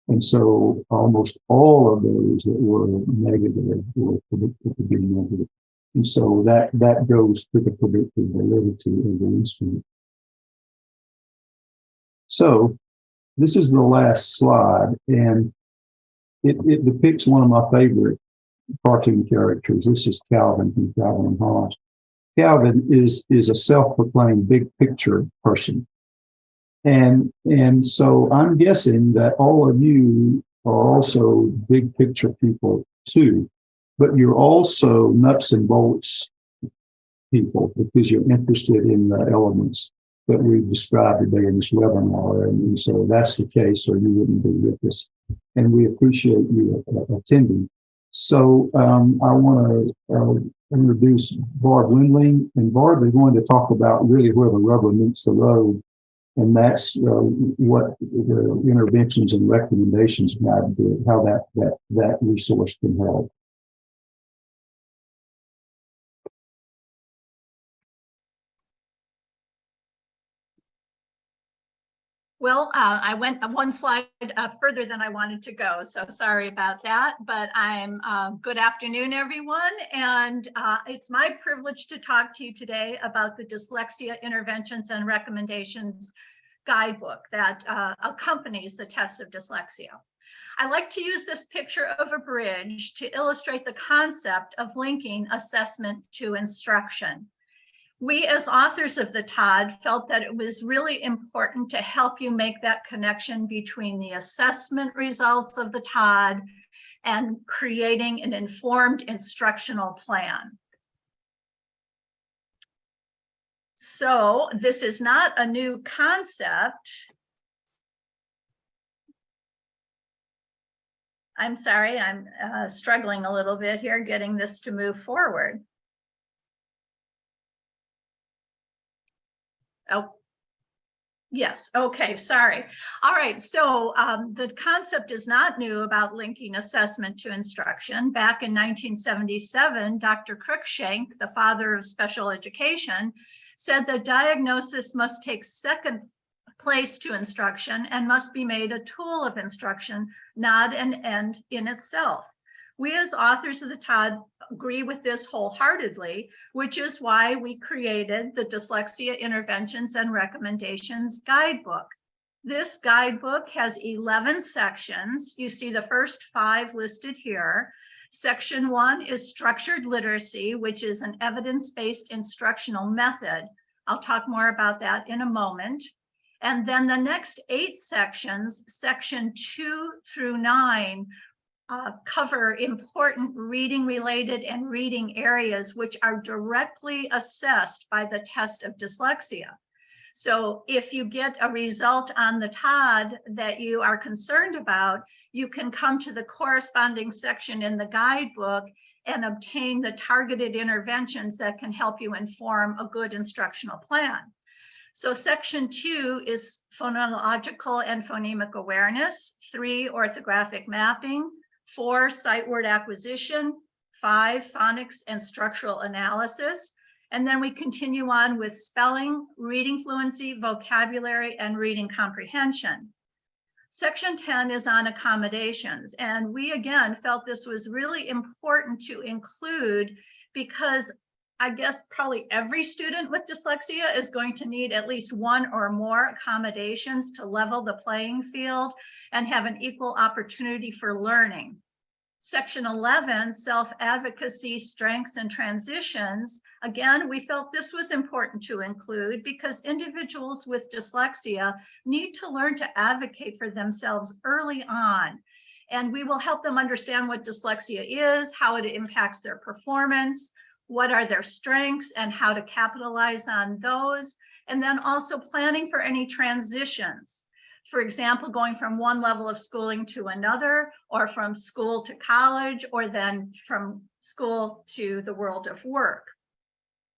[SPEAKER 5] And so almost all of those that were negative were predicted to be negative. And so that goes to the predictive validity of the instrument. So this is the last slide, and it depicts one of my favorite cartoon characters. This is Calvin from Calvin and Hobbes. Calvin is a self-proclaimed big picture person. And so I'm guessing that all of you are also big picture people too, but you're also nuts and bolts people because you're interested in the elements that we've described today in this webinar. And so that's the case, or you wouldn't be with us. And we appreciate you attending. So I want to introduce Barb Wendling, and Barb is going to talk about really where the rubber meets the road And that's what the interventions and recommendations guide do, how that resource can help.
[SPEAKER 6] Well, I went one slide further than I wanted to go, so sorry about that. But I'm good afternoon, everyone, and it's my privilege to talk to you today about the Dyslexia Interventions and Recommendations Guidebook that accompanies the Tests of Dyslexia. I like to use this picture of a bridge to illustrate the concept of linking assessment to instruction. We, as authors of the TOD, felt that it was really important to help you make that connection between the assessment results of the TOD and creating an informed instructional plan. So this is not a new concept. I'm sorry, I'm struggling a little bit here getting this to move forward. Oh, yes. Okay. Sorry. All right. So the concept is not new about linking assessment to instruction. Back in 1977, Dr. Cruikshank, the father of special education, said that diagnosis must take second place to instruction and must be made a tool of instruction, not an end in itself. We, as authors of the TOD, agree with this wholeheartedly, which is why we created the Dyslexia Interventions and Recommendations Guidebook. This guidebook has 11 sections. You see the first 5 listed here. Section 1 is structured literacy, which is an evidence-based instructional method. I'll talk more about that in a moment. And then the next 8 sections, section 2 through 9, cover important reading related and reading areas which are directly assessed by the test of dyslexia. So if you get a result on the TOD that you are concerned about, you can come to the corresponding section in the guidebook and obtain the targeted interventions that can help you inform a good instructional plan. So section 2 is phonological and phonemic awareness, 3 orthographic mapping, 4 sight word acquisition, 5 phonics and structural analysis, and then we continue on with spelling, reading fluency, vocabulary, and reading comprehension. Section 10 is on accommodations, and we again felt this was really important to include because I guess probably every student with dyslexia is going to need at least 1 or more accommodations to level the playing field and have an equal opportunity for learning. Section 11, self-advocacy, strengths and transitions. Again, we felt this was important to include because individuals with dyslexia need to learn to advocate for themselves early on. And we will help them understand what dyslexia is, how it impacts their performance, what are their strengths and how to capitalize on those. And then also planning for any transitions. For example, going from one level of schooling to another, or from school to college, or then from school to the world of work.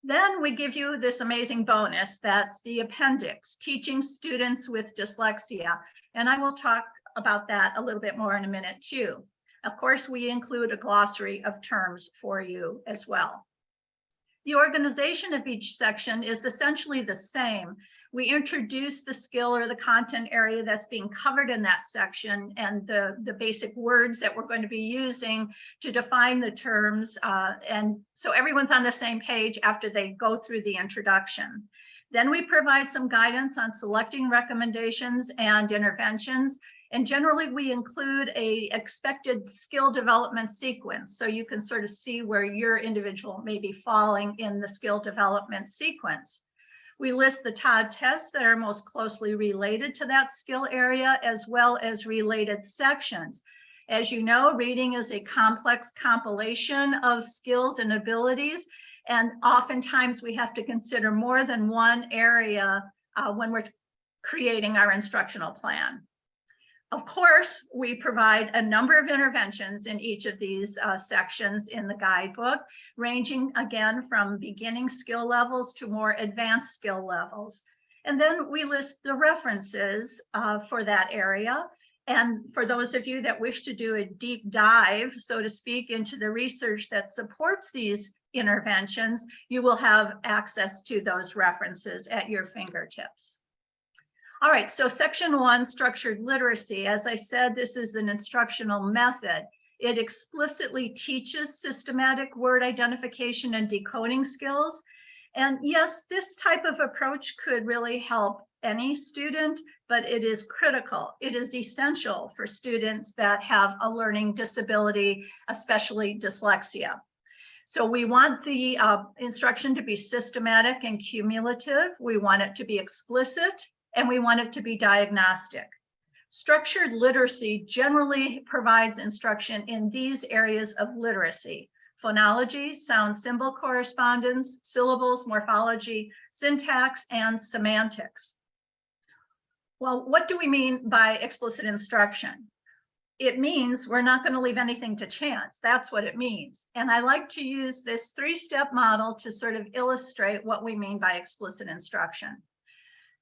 [SPEAKER 6] Then we give you this amazing bonus, that's the appendix, teaching students with dyslexia. And I will talk about that a little bit more in a minute too. Of course, we include a glossary of terms for you as well. The organization of each section is essentially the same. We introduce the skill or the content area that's being covered in that section and the basic words that we're going to be using to define the terms. And so everyone's on the same page after they go through the introduction. Then we provide some guidance on selecting recommendations and interventions. And generally we include a expected skill development sequence. So you can sort of see where your individual may be falling in the skill development sequence. We list the TOD tests that are most closely related to that skill area, as well as related sections. As you know, reading is a complex compilation of skills and abilities. And oftentimes we have to consider more than one area when we're creating our instructional plan. Of course, we provide a number of interventions in each of these sections in the guidebook, ranging again from beginning skill levels to more advanced skill levels. And then we list the references for that area. And for those of you that wish to do a deep dive, so to speak, into the research that supports these interventions, you will have access to those references at your fingertips. All right, so section 1, structured literacy. As I said, this is an instructional method. It explicitly teaches systematic word identification and decoding skills. And yes, this type of approach could really help any student, but it is critical. It is essential for students that have a learning disability, especially dyslexia. So we want the instruction to be systematic and cumulative. We want it to be explicit, and we want it to be diagnostic. Structured literacy generally provides instruction in these areas of literacy: phonology, sound symbol correspondence, syllables, morphology, syntax, and semantics. Well, what do we mean by explicit instruction? It means we're not going to leave anything to chance. That's what it means. And I like to use this 3-step model to sort of illustrate what we mean by explicit instruction.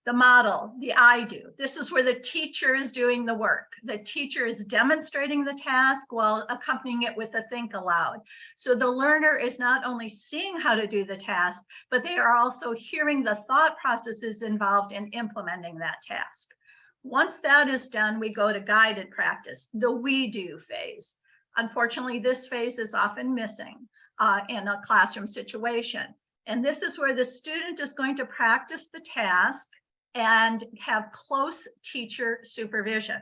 [SPEAKER 6] The model, the I do. This is where the teacher is doing the work. The teacher is demonstrating the task while accompanying it with a think aloud. So the learner is not only seeing how to do the task, but they are also hearing the thought processes involved in implementing that task. Once that is done, we go to guided practice, the we do phase. Unfortunately, this phase is often missing in a classroom situation. And this is where the student is going to practice the task and have close teacher supervision.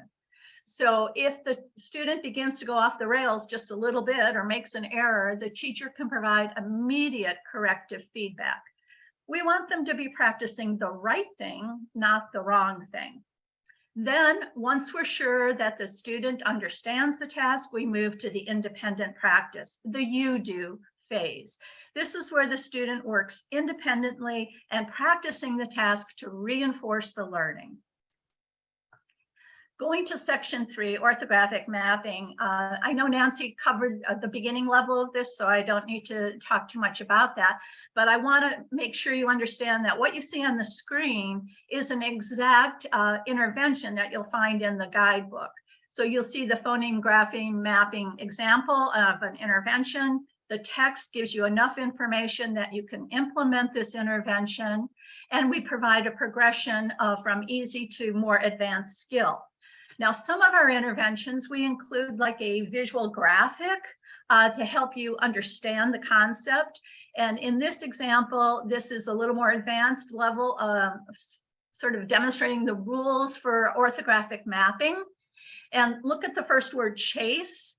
[SPEAKER 6] So if the student begins to go off the rails just a little bit or makes an error, the teacher can provide immediate corrective feedback. We want them to be practicing the right thing, not the wrong thing. Then, once we're sure that the student understands the task, we move to the independent practice, the you do phase. This is where the student works independently and practicing the task to reinforce the learning. Going to section 3, orthographic mapping. I know Nancy covered the beginning level of this, so I don't need to talk too much about that, but I want to make sure you understand that what you see on the screen is an exact intervention that you'll find in the guidebook. So you'll see the phoneme grapheme mapping example of an intervention. The text gives you enough information that you can implement this intervention, and we provide a progression from easy to more advanced skill. Now, some of our interventions, we include like a visual graphic to help you understand the concept. And in this example, this is a little more advanced level of sort of demonstrating the rules for orthographic mapping. And look at the first word, chase.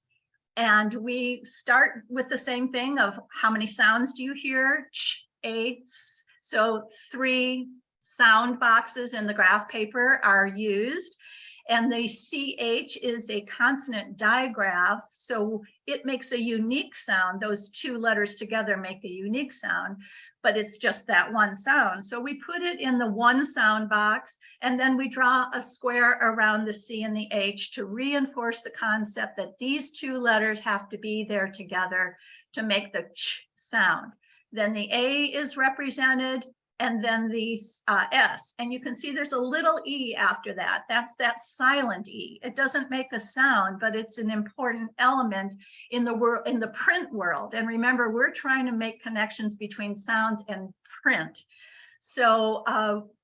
[SPEAKER 6] And we start with the same thing of how many sounds do you hear? Ch, a, ts. So 3 sound boxes in the graph paper are used. And the CH is a consonant digraph, so it makes a unique sound. Those 2 letters together make a unique sound, but it's just that one sound. So we put it in the 1 sound box, and then we draw a square around the C and the H to reinforce the concept that these 2 letters have to be there together to make the ch sound. Then the A is represented, and then the S. And you can see there's a little E after that. That's that silent E. It doesn't make a sound, but it's an important element in the print world. And remember, we're trying to make connections between sounds and print. So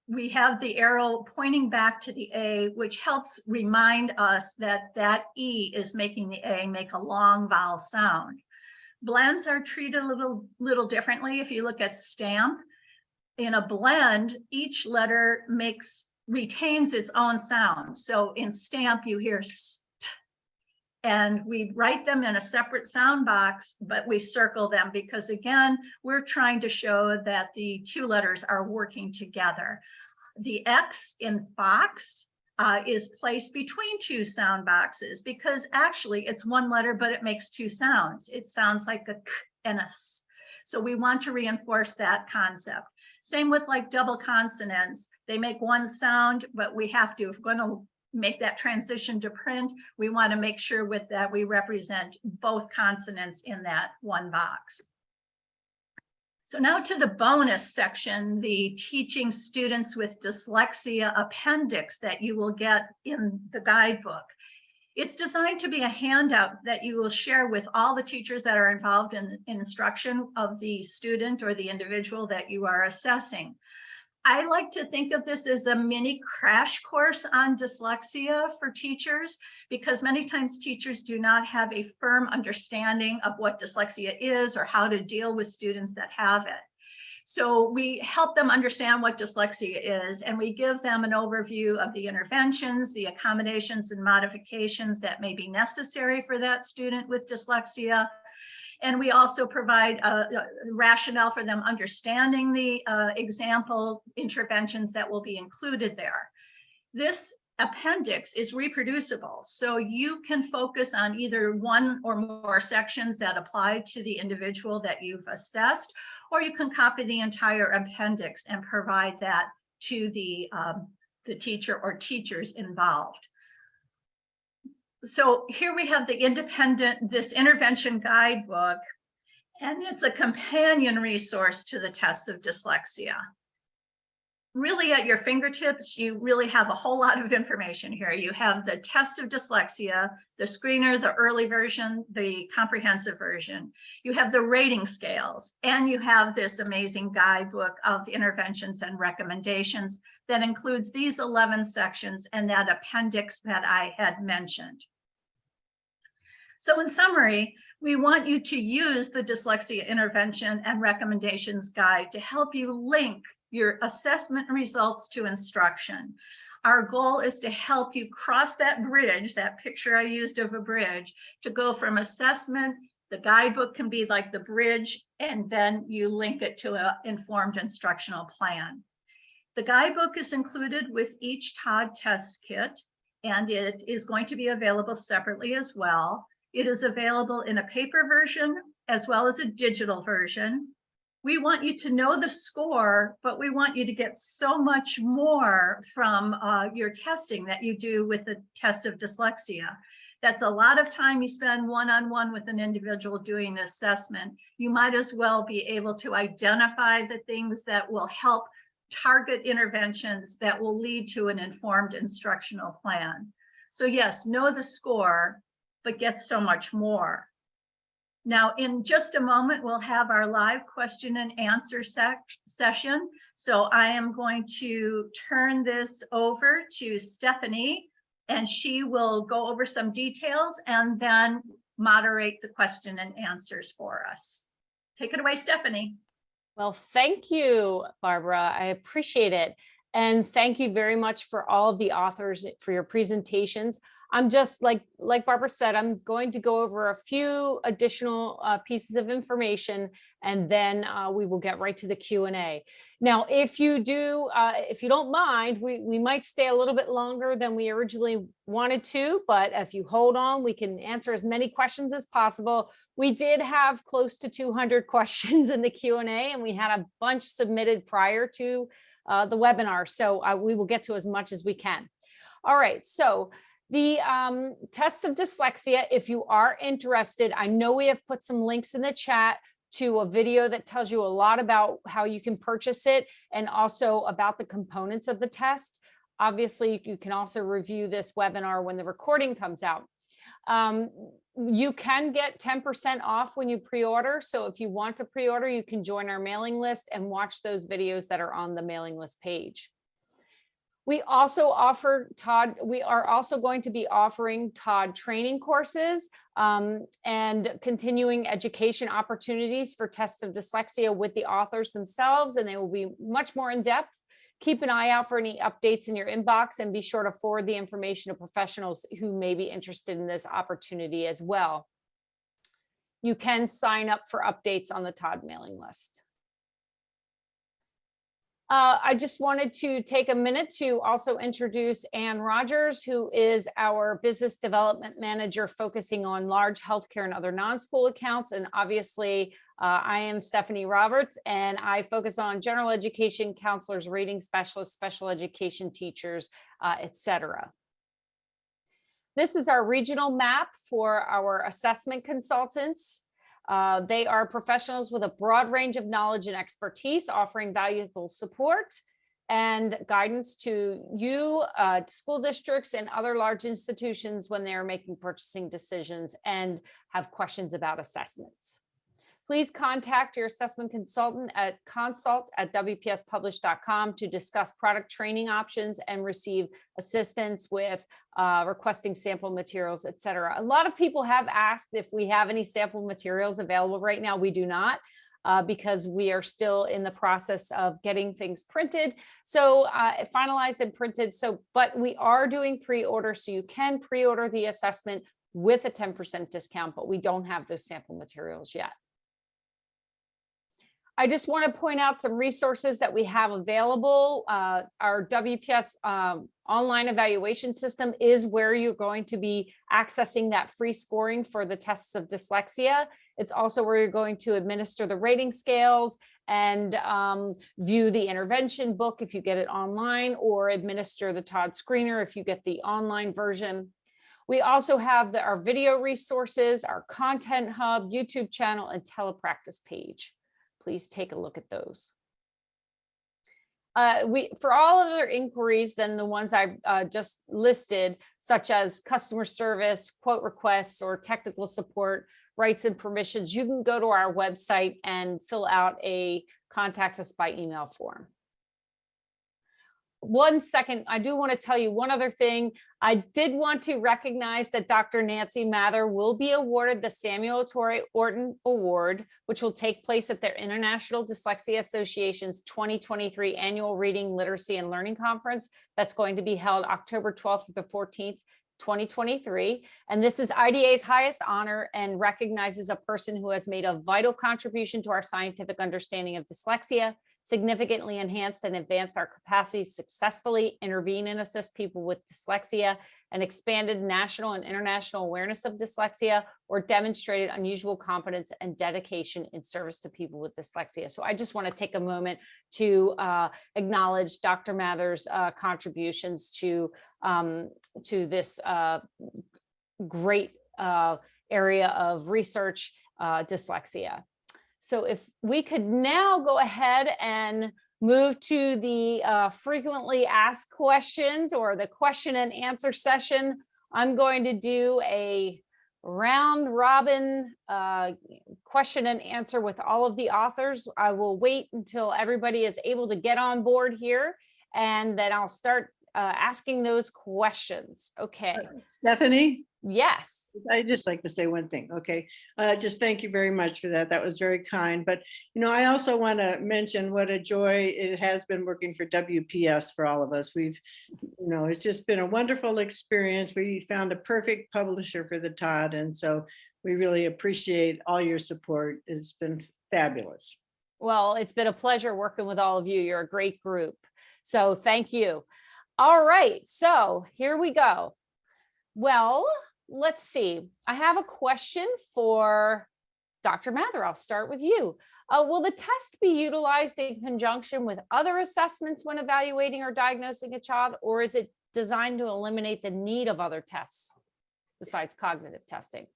[SPEAKER 6] we have the arrow pointing back to the A, which helps remind us that that E is making the A make a long vowel sound. Blends are treated a little differently. If you look at stamp, in a blend, each letter retains its own sound. So in stamp, you hear st, and we write them in a separate sound box, but we circle them because, again, we're trying to show that the 2 letters are working together. The X in fox is placed between 2 sound boxes because actually it's 1 letter, but it makes 2 sounds. It sounds like a k and a s. So we want to reinforce that concept. Same with like double consonants. They make 1 sound, but we have to, if we're going to make that transition to print, we want to make sure with that we represent both consonants in that 1 box. So now to the bonus section, the Teaching Students with Dyslexia appendix that you will get in the guidebook. It's designed to be a handout that you will share with all the teachers that are involved in instruction of the student or the individual that you are assessing. I like to think of this as a mini crash course on dyslexia for teachers, because many times teachers do not have a firm understanding of what dyslexia is or how to deal with students that have it. So we help them understand what dyslexia is, and we give them an overview of the interventions, the accommodations and modifications that may be necessary for that student with dyslexia. And we also provide a rationale for them understanding the example interventions that will be included there. This appendix is reproducible, so you can focus on either one or more sections that apply to the individual that you've assessed, or you can copy the entire appendix and provide that to the teacher or teachers involved. So here we have this intervention guidebook, and it's a companion resource to the tests of dyslexia. Really at your fingertips, you really have a whole lot of information here. You have the test of dyslexia, the screener, the early version, the comprehensive version. You have the rating scales, and you have this amazing guidebook of interventions and recommendations that includes these 11 sections and that appendix that I had mentioned. So in summary, we want you to use the Dyslexia Intervention and Recommendations Guide to help you link your assessment results to instruction. Our goal is to help you cross that bridge, that picture I used of a bridge, to go from assessment. The guidebook can be like the bridge, and then you link it to an informed instructional plan. The guidebook is included with each TOD test kit, and it is going to be available separately as well. It is available in a paper version as well as a digital version. We want you to know the score, but we want you to get so much more from your testing that you do with the test of dyslexia. That's a lot of time you spend one-on-one with an individual doing an assessment. You might as well be able to identify the things that will help target interventions that will lead to an informed instructional plan. So yes, know the score, but get so much more. Now, in just a moment, we'll have our live question and answer session. So I am going to turn this over to Stephanie, and she will go over some details and then moderate the question and answers for us. Take it away, Stephanie.
[SPEAKER 2] Well, thank you, Barbara. I appreciate it. And thank you very much for all of the authors for your presentations. I'm just like Barbara said, I'm going to go over a few additional pieces of information, and then we will get right to the Q&A. Now, if you don't mind, we might stay a little bit longer than we originally wanted to, but if you hold on, we can answer as many questions as possible. We did have close to 200 questions in the Q&A, and we had a bunch submitted prior to the webinar, so we will get to as much as we can. All right, so the tests of dyslexia, if you are interested, I know we have put some links in the chat to a video that tells you a lot about how you can purchase it and also about the components of the test. Obviously, you can also review this webinar when the recording comes out. You can get 10% off when you pre-order. So if you want to pre-order, you can join our mailing list and watch those videos that are on the mailing list page. We also offer TOD, we are also going to be offering TOD training courses and continuing education opportunities for tests of dyslexia with the authors themselves, and they will be much more in depth. Keep an eye out for any updates in your inbox, and be sure to forward the information to professionals who may be interested in this opportunity as well. You can sign up for updates on the TOD mailing list. I just wanted to take a minute to also introduce Ann Rogers, who is our business development manager focusing on large healthcare and other non-school accounts. And obviously, I am Stephanie Roberts, and I focus on general education counselors, rating specialists, special education teachers, etc. This is our regional map for our assessment consultants. They are professionals with a broad range of knowledge and expertise, offering valuable support and guidance to you, school districts and other large institutions when they're making purchasing decisions and have questions about assessments. Please contact your assessment consultant at consult@wpspublish.com to discuss product training options and receive assistance with requesting sample materials, etc. A lot of people have asked if we have any sample materials available right now. We do not. Because we are still in the process of getting things printed. So finalized and printed. But we are doing pre-order, so you can pre-order the assessment with a 10% discount, but we don't have those sample materials yet. I just want to point out some resources that we have available. Our WPS online evaluation system is where you're going to be accessing that free scoring for the tests of dyslexia. It's also where you're going to administer the rating scales and view the intervention book if you get it online, or administer the TOD-Screener if you get the online version. We also have our video resources, our content hub, YouTube channel, and telepractice page. Please take a look at those. For all other inquiries than the ones I just listed, such as customer service, quote requests, or technical support, rights and permissions, you can go to our website and fill out a contact us by email form. One second, I do want to tell you one other thing. I did want to recognize that Dr. Nancy Mather will be awarded the Samuel Torrey Orton Award, which will take place at their International Dyslexia Association's 2023 Annual Reading, Literacy, and Learning Conference. That's going to be held October 12th to the 14th, 2023. And this is IDA's highest honor and recognizes a person who has made a vital contribution to our scientific understanding of dyslexia, significantly enhanced and advanced our capacity to successfully intervene and assist people with dyslexia, and expanded national and international awareness of dyslexia, or demonstrated unusual competence and dedication in service to people with dyslexia. So I just want to take a moment to acknowledge Dr. Mather's contributions to this great area of research, dyslexia. So if we could now go ahead and move to the frequently asked questions, or the question and answer session. I'm going to do a round robin question and answer with all of the authors. I will wait until everybody is able to get on board here, and then I'll start asking those questions. Okay.
[SPEAKER 3] Stephanie?
[SPEAKER 2] Yes.
[SPEAKER 3] I just like to say one thing. Okay. Just thank you very much for that. That was very kind. But, I also want to mention what a joy it has been working for WPS for all of us. We've, it's just been a wonderful experience. We found a perfect publisher for the TOD. And so we really appreciate all your support. It's been fabulous.
[SPEAKER 2] Well, it's been a pleasure working with all of you. You're a great group. So thank you. All right. So here we go. Well, let's see. I have a question for Dr. Mather. I'll start with you. Will the test be utilized in conjunction with other assessments when evaluating or diagnosing a child, or is it designed to eliminate the need of other tests besides cognitive testing?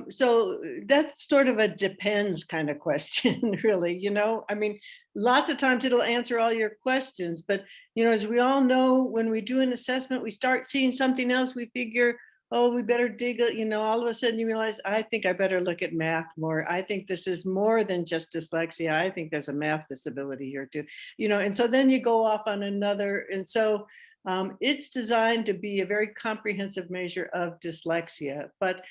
[SPEAKER 3] So that's sort of a depends kind of question, really. I mean, lots of times it'll answer all your questions, but, as we all know, when we do an assessment, we start seeing something else, we figure, oh, we better dig, all of a sudden you realize, I think I better look at math more. I think this is more than just dyslexia. I think there's a math disability here too, and so then you go off on another. And so it's designed to be a very comprehensive measure of dyslexia, but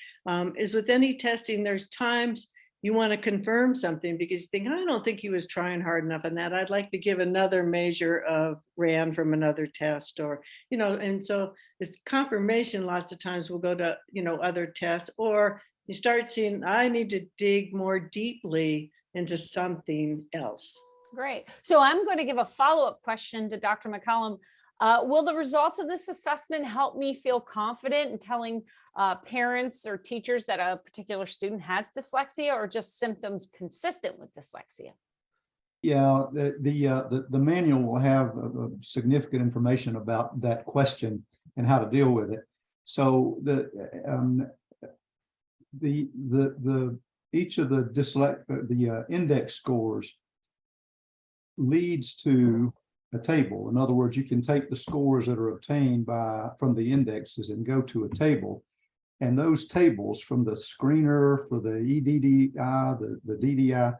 [SPEAKER 3] as with any testing, there's times you want to confirm something because you think, I don't think he was trying hard enough on that. I'd like to give another measure of RAN from another test, or, and so this confirmation lots of times will go to, other tests, or you start seeing, I need to dig more deeply into something else.
[SPEAKER 2] Great. So I'm going to give a follow-up question to Dr. McCallum. Will the results of this assessment help me feel confident in telling parents or teachers that a particular student has dyslexia, or just symptoms consistent with dyslexia?
[SPEAKER 5] Yeah, the manual will have significant information about that question and how to deal with it. So each of the index scores leads to a table. In other words, you can take the scores that are obtained from the indexes and go to a table. And those tables from the screener for the EDDI, the DDI,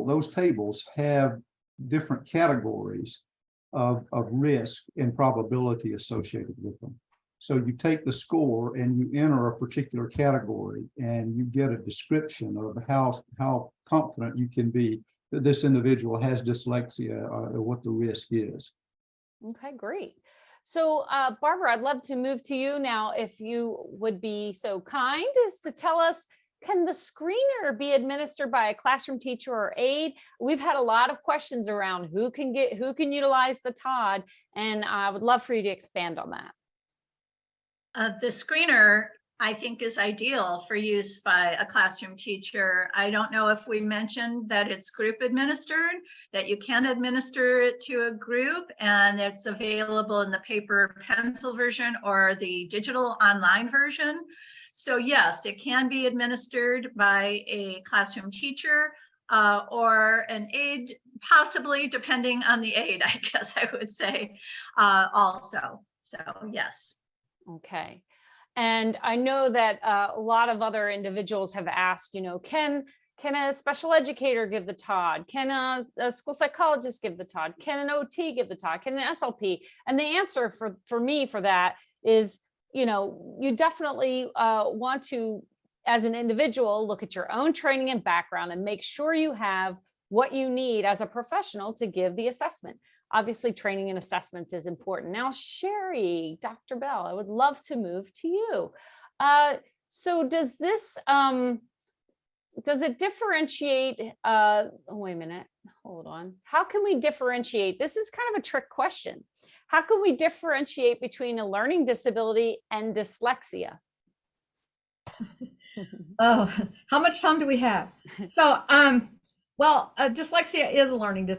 [SPEAKER 5] those tables have different categories of risk and probability associated with them. So you take the score and you enter a particular category and you get a description of how confident you can be that this individual has dyslexia or what the risk is.
[SPEAKER 2] Okay, great. So Barbara, I'd love to move to you now, if you would be so kind as to tell us, can the screener be administered by a classroom teacher or aide? We've had a lot of questions around who can utilize the TOD, and I would love for you to expand on that.
[SPEAKER 6] The screener, I think, is ideal for use by a classroom teacher. I don't know if we mentioned that it's group administered, that you can administer it to a group, and it's available in the paper pencil version or the digital online version. So yes, it can be administered by a classroom teacher or an aide, possibly, depending on the aide, I guess I would say also. So yes.
[SPEAKER 2] Okay. And I know that a lot of other individuals have asked, can a special educator give the TOD? Can a school psychologist give the TOD? Can an OT give the TOD? Can an SLP? And the answer for me for that is, you definitely want to, as an individual, look at your own training and background and make sure you have what you need as a professional to give the assessment. Obviously, training and assessment is important. Now, Sherry, Dr. Bell, I would love to move to you. So does this, does it differentiate, wait a minute, hold on. How can we differentiate? This is kind of a trick question. How can we differentiate between a learning disability and dyslexia?
[SPEAKER 4] Oh, how much time do we have? So, well, dyslexia is a learning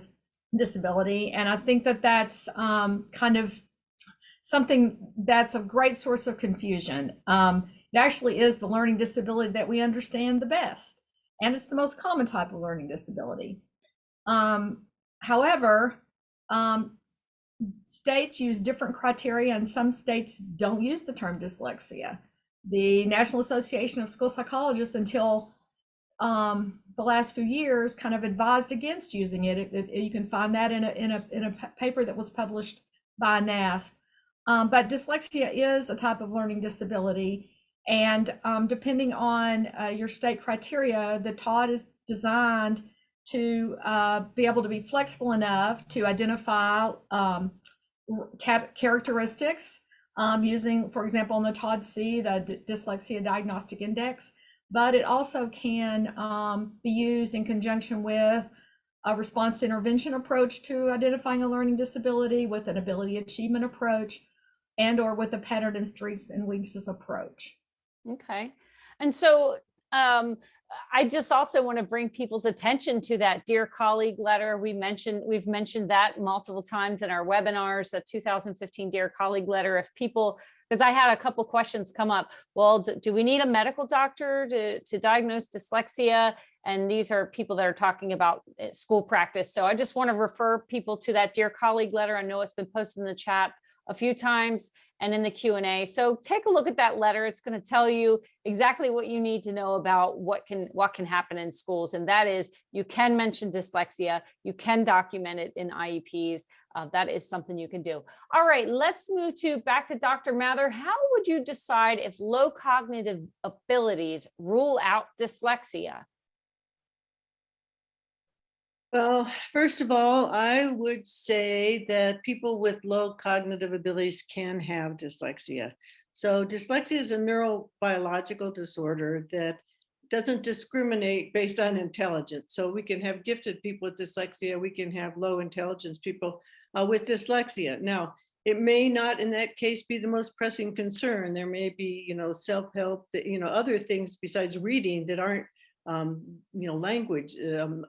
[SPEAKER 4] disability, and I think that that's kind of something that's a great source of confusion. It actually is the learning disability that we understand the best, and it's the most common type of learning disability. However, states use different criteria, and some states don't use the term dyslexia. The National Association of School Psychologists, until the last few years, kind of advised against using it. You can find that in a paper that was published by NASC. But dyslexia is a type of learning disability, and depending on your state criteria, the TOD is designed to be able to be flexible enough to identify characteristics using, for example, in the TOD-C, the Dyslexia Diagnostic Index. But it also can be used in conjunction with a response to intervention approach to identifying a learning disability, with an ability achievement approach, and or with a pattern and strengths and weaknesses approach.
[SPEAKER 2] Okay. And so I just also want to bring people's attention to that Dear Colleague letter. We've mentioned that multiple times in our webinars, the 2015 Dear Colleague letter. If people, because I had a couple questions come up, well, do we need a medical doctor to diagnose dyslexia? And these are people that are talking about school practice. So I just want to refer people to that Dear Colleague letter. I know it's been posted in the chat a few times and in the Q&A. So take a look at that letter. It's going to tell you exactly what you need to know about what can happen in schools. And that is, you can mention dyslexia, you can document it in IEPs. That is something you can do. All right, let's move back to Dr. Mather. How would you decide if low cognitive abilities rule out dyslexia?
[SPEAKER 3] Well, first of all, I would say that people with low cognitive abilities can have dyslexia. So dyslexia is a neurobiological disorder that doesn't discriminate based on intelligence. So we can have gifted people with dyslexia, we can have low intelligence people with dyslexia. Now, it may not in that case be the most pressing concern. There may be, self-help, other things besides reading that aren't, language,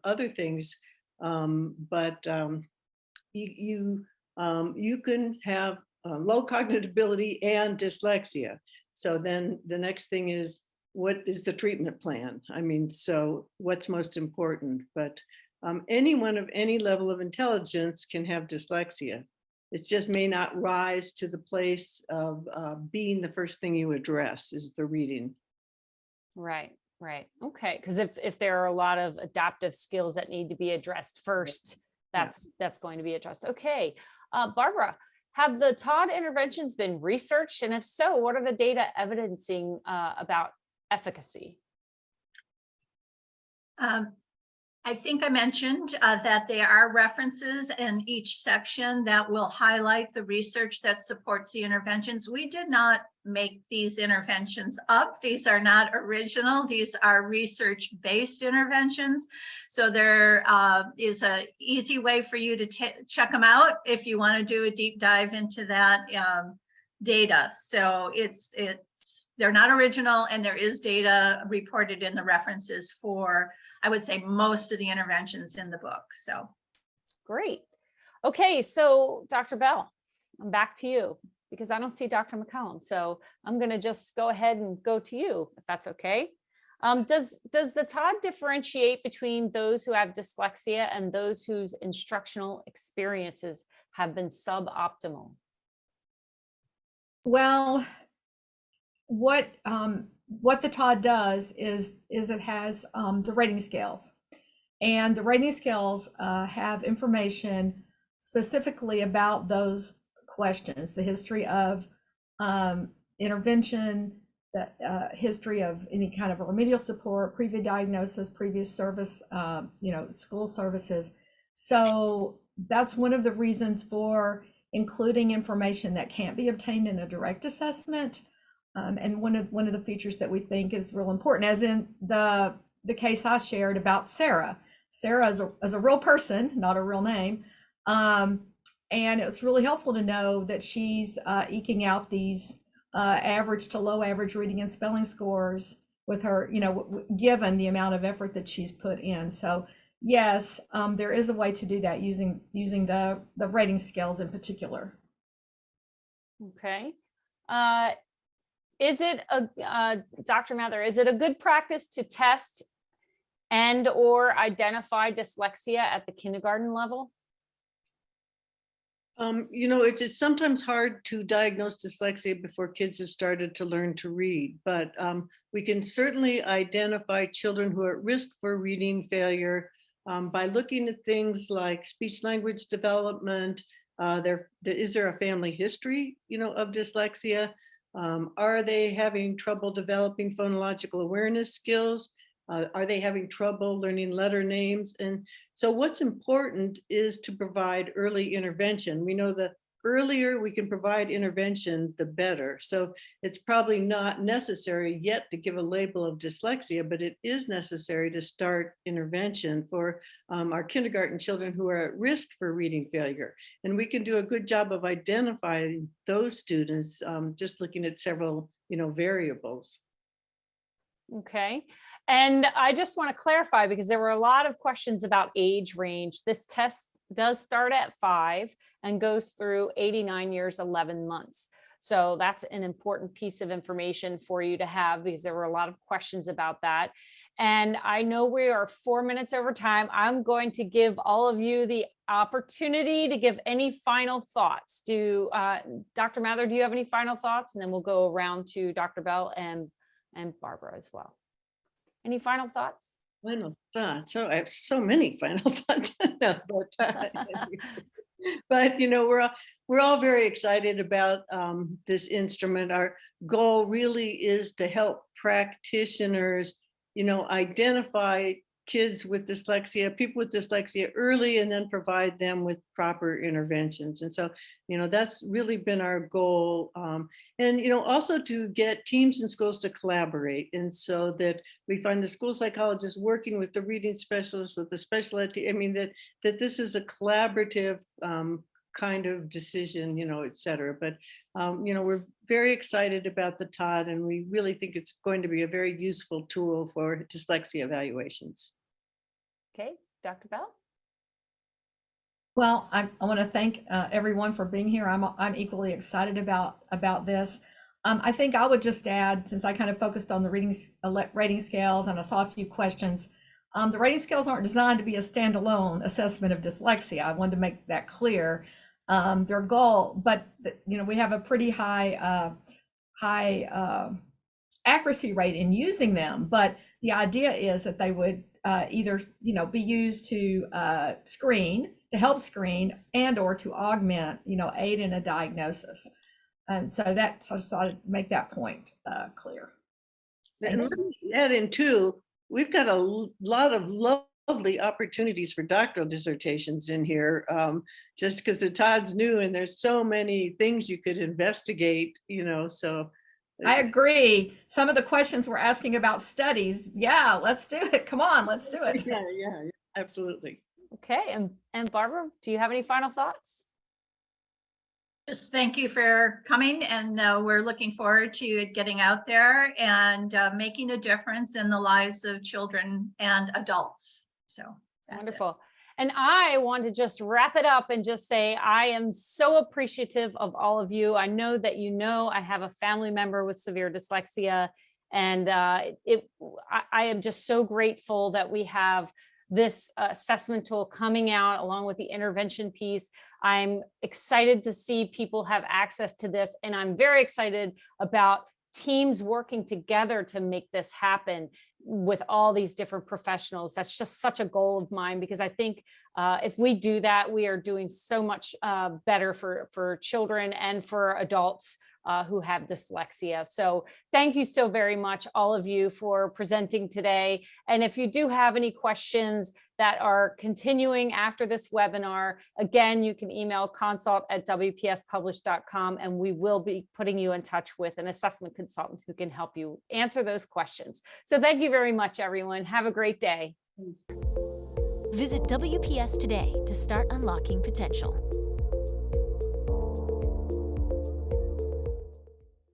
[SPEAKER 3] other things. But you can have low cognitive ability and dyslexia. So then the next thing is, what is the treatment plan? I mean, so what's most important? But anyone of any level of intelligence can have dyslexia. It just may not rise to the place of being the first thing you address is the reading.
[SPEAKER 2] Right, right. Okay, because if there are a lot of adaptive skills that need to be addressed first, that's going to be addressed. Okay, Barbara, have the TOD interventions been researched? And if so, what are the data evidencing about efficacy?
[SPEAKER 6] I think I mentioned that there are references in each section that will highlight the research that supports the interventions. We did not make these interventions up. These are not original. These are research-based interventions. So there is an easy way for you to check them out if you want to do a deep dive into that data. So they're not original, and there is data reported in the references for, I would say, most of the interventions in the book. So
[SPEAKER 2] great. Okay, so Dr. Bell, I'm back to you because I don't see Dr. McCallum. So I'm going to just go ahead and go to you, if that's okay. Does the TOD differentiate between those who have dyslexia and those whose instructional experiences have been suboptimal?
[SPEAKER 4] Well, what the TOD does is it has the rating scales, and the rating scales have information specifically about those questions, the history of intervention, the history of any kind of remedial support, previous diagnosis, previous service, school services. So that's one of the reasons for including information that can't be obtained in a direct assessment. And one of the features that we think is real important, as in the case I shared about Sarah. Sarah is a real person, not a real name. And it's really helpful to know that she's eking out these average to low average reading and spelling scores with her, given the amount of effort that she's put in. So yes, there is a way to do that using the rating scales in particular.
[SPEAKER 2] Okay. Is it Dr. Mather, is it a good practice to test and or identify dyslexia at the kindergarten level?
[SPEAKER 3] It's sometimes hard to diagnose dyslexia before kids have started to learn to read, but we can certainly identify children who are at risk for reading failure by looking at things like speech language development. Is there a family history, of dyslexia? Are they having trouble developing phonological awareness skills? Are they having trouble learning letter names? And so what's important is to provide early intervention. We know the earlier we can provide intervention, the better. So it's probably not necessary yet to give a label of dyslexia, but it is necessary to start intervention for our kindergarten children who are at risk for reading failure. And we can do a good job of identifying those students just looking at several, variables.
[SPEAKER 2] Okay. And I just want to clarify, because there were a lot of questions about age range. This test does start at 5 and goes through 89 years, 11 months. So that's an important piece of information for you to have, because there were a lot of questions about that. And I know we are 4 minutes over time. I'm going to give all of you the opportunity to give any final thoughts. Dr. Mather, do you have any final thoughts? And then we'll go around to Dr. Bell and Barbara as well. Any final thoughts?
[SPEAKER 3] Final thoughts. So I have so many final thoughts. No, but we're all very excited about this instrument. Our goal really is to help practitioners, identify kids with dyslexia, people with dyslexia early, and then provide them with proper interventions. And so, that's really been our goal. And, also to get teams in schools to collaborate. And so that we find the school psychologists working with the reading specialists, with the special ed, that this is a collaborative kind of decision, et cetera. But, we're very excited about the TOD, and we really think it's going to be a very useful tool for dyslexia evaluations.
[SPEAKER 2] Okay, Dr. Bell?
[SPEAKER 4] Well, I want to thank everyone for being here. I'm equally excited about this. I think I would just add, since I kind of focused on the rating scales and I saw a few questions, the rating scales aren't designed to be a standalone assessment of dyslexia. I wanted to make that clear. Their goal, but we have a pretty high accuracy rate in using them. But the idea is that they would either be used to screen, to help screen, and or to augment, aid in a diagnosis. And so that, so I just thought I'd make that point clear.
[SPEAKER 3] And let me add in too, we've got a lot of lovely opportunities for doctoral dissertations in here, just because the TOD's new and there's so many things you could investigate, so.
[SPEAKER 4] I agree. Some of the questions we're asking about studies. Yeah, let's do it. Come on, let's do it.
[SPEAKER 3] Yeah, absolutely.
[SPEAKER 2] Okay, and Barbara, do you have any final thoughts?
[SPEAKER 6] Just thank you for coming, and we're looking forward to it getting out there and making a difference in the lives of children and adults. So
[SPEAKER 2] wonderful. And I want to just wrap it up and just say I am so appreciative of all of you. I know that I have a family member with severe dyslexia, and I am just so grateful that we have this assessment tool coming out along with the intervention piece. I'm excited to see people have access to this, and I'm very excited about teams working together to make this happen with all these different professionals. That's just such a goal of mine, because I think if we do that, we are doing so much better for children and for adults who have dyslexia. So thank you so very much, all of you, for presenting today. And if you do have any questions that are continuing after this webinar, again, you can email consult@wpspublish.com, and we will be putting you in touch with an assessment consultant who can help you answer those questions. So thank you very much, everyone. Have a great day.
[SPEAKER 1] Visit WPS today to start unlocking potential.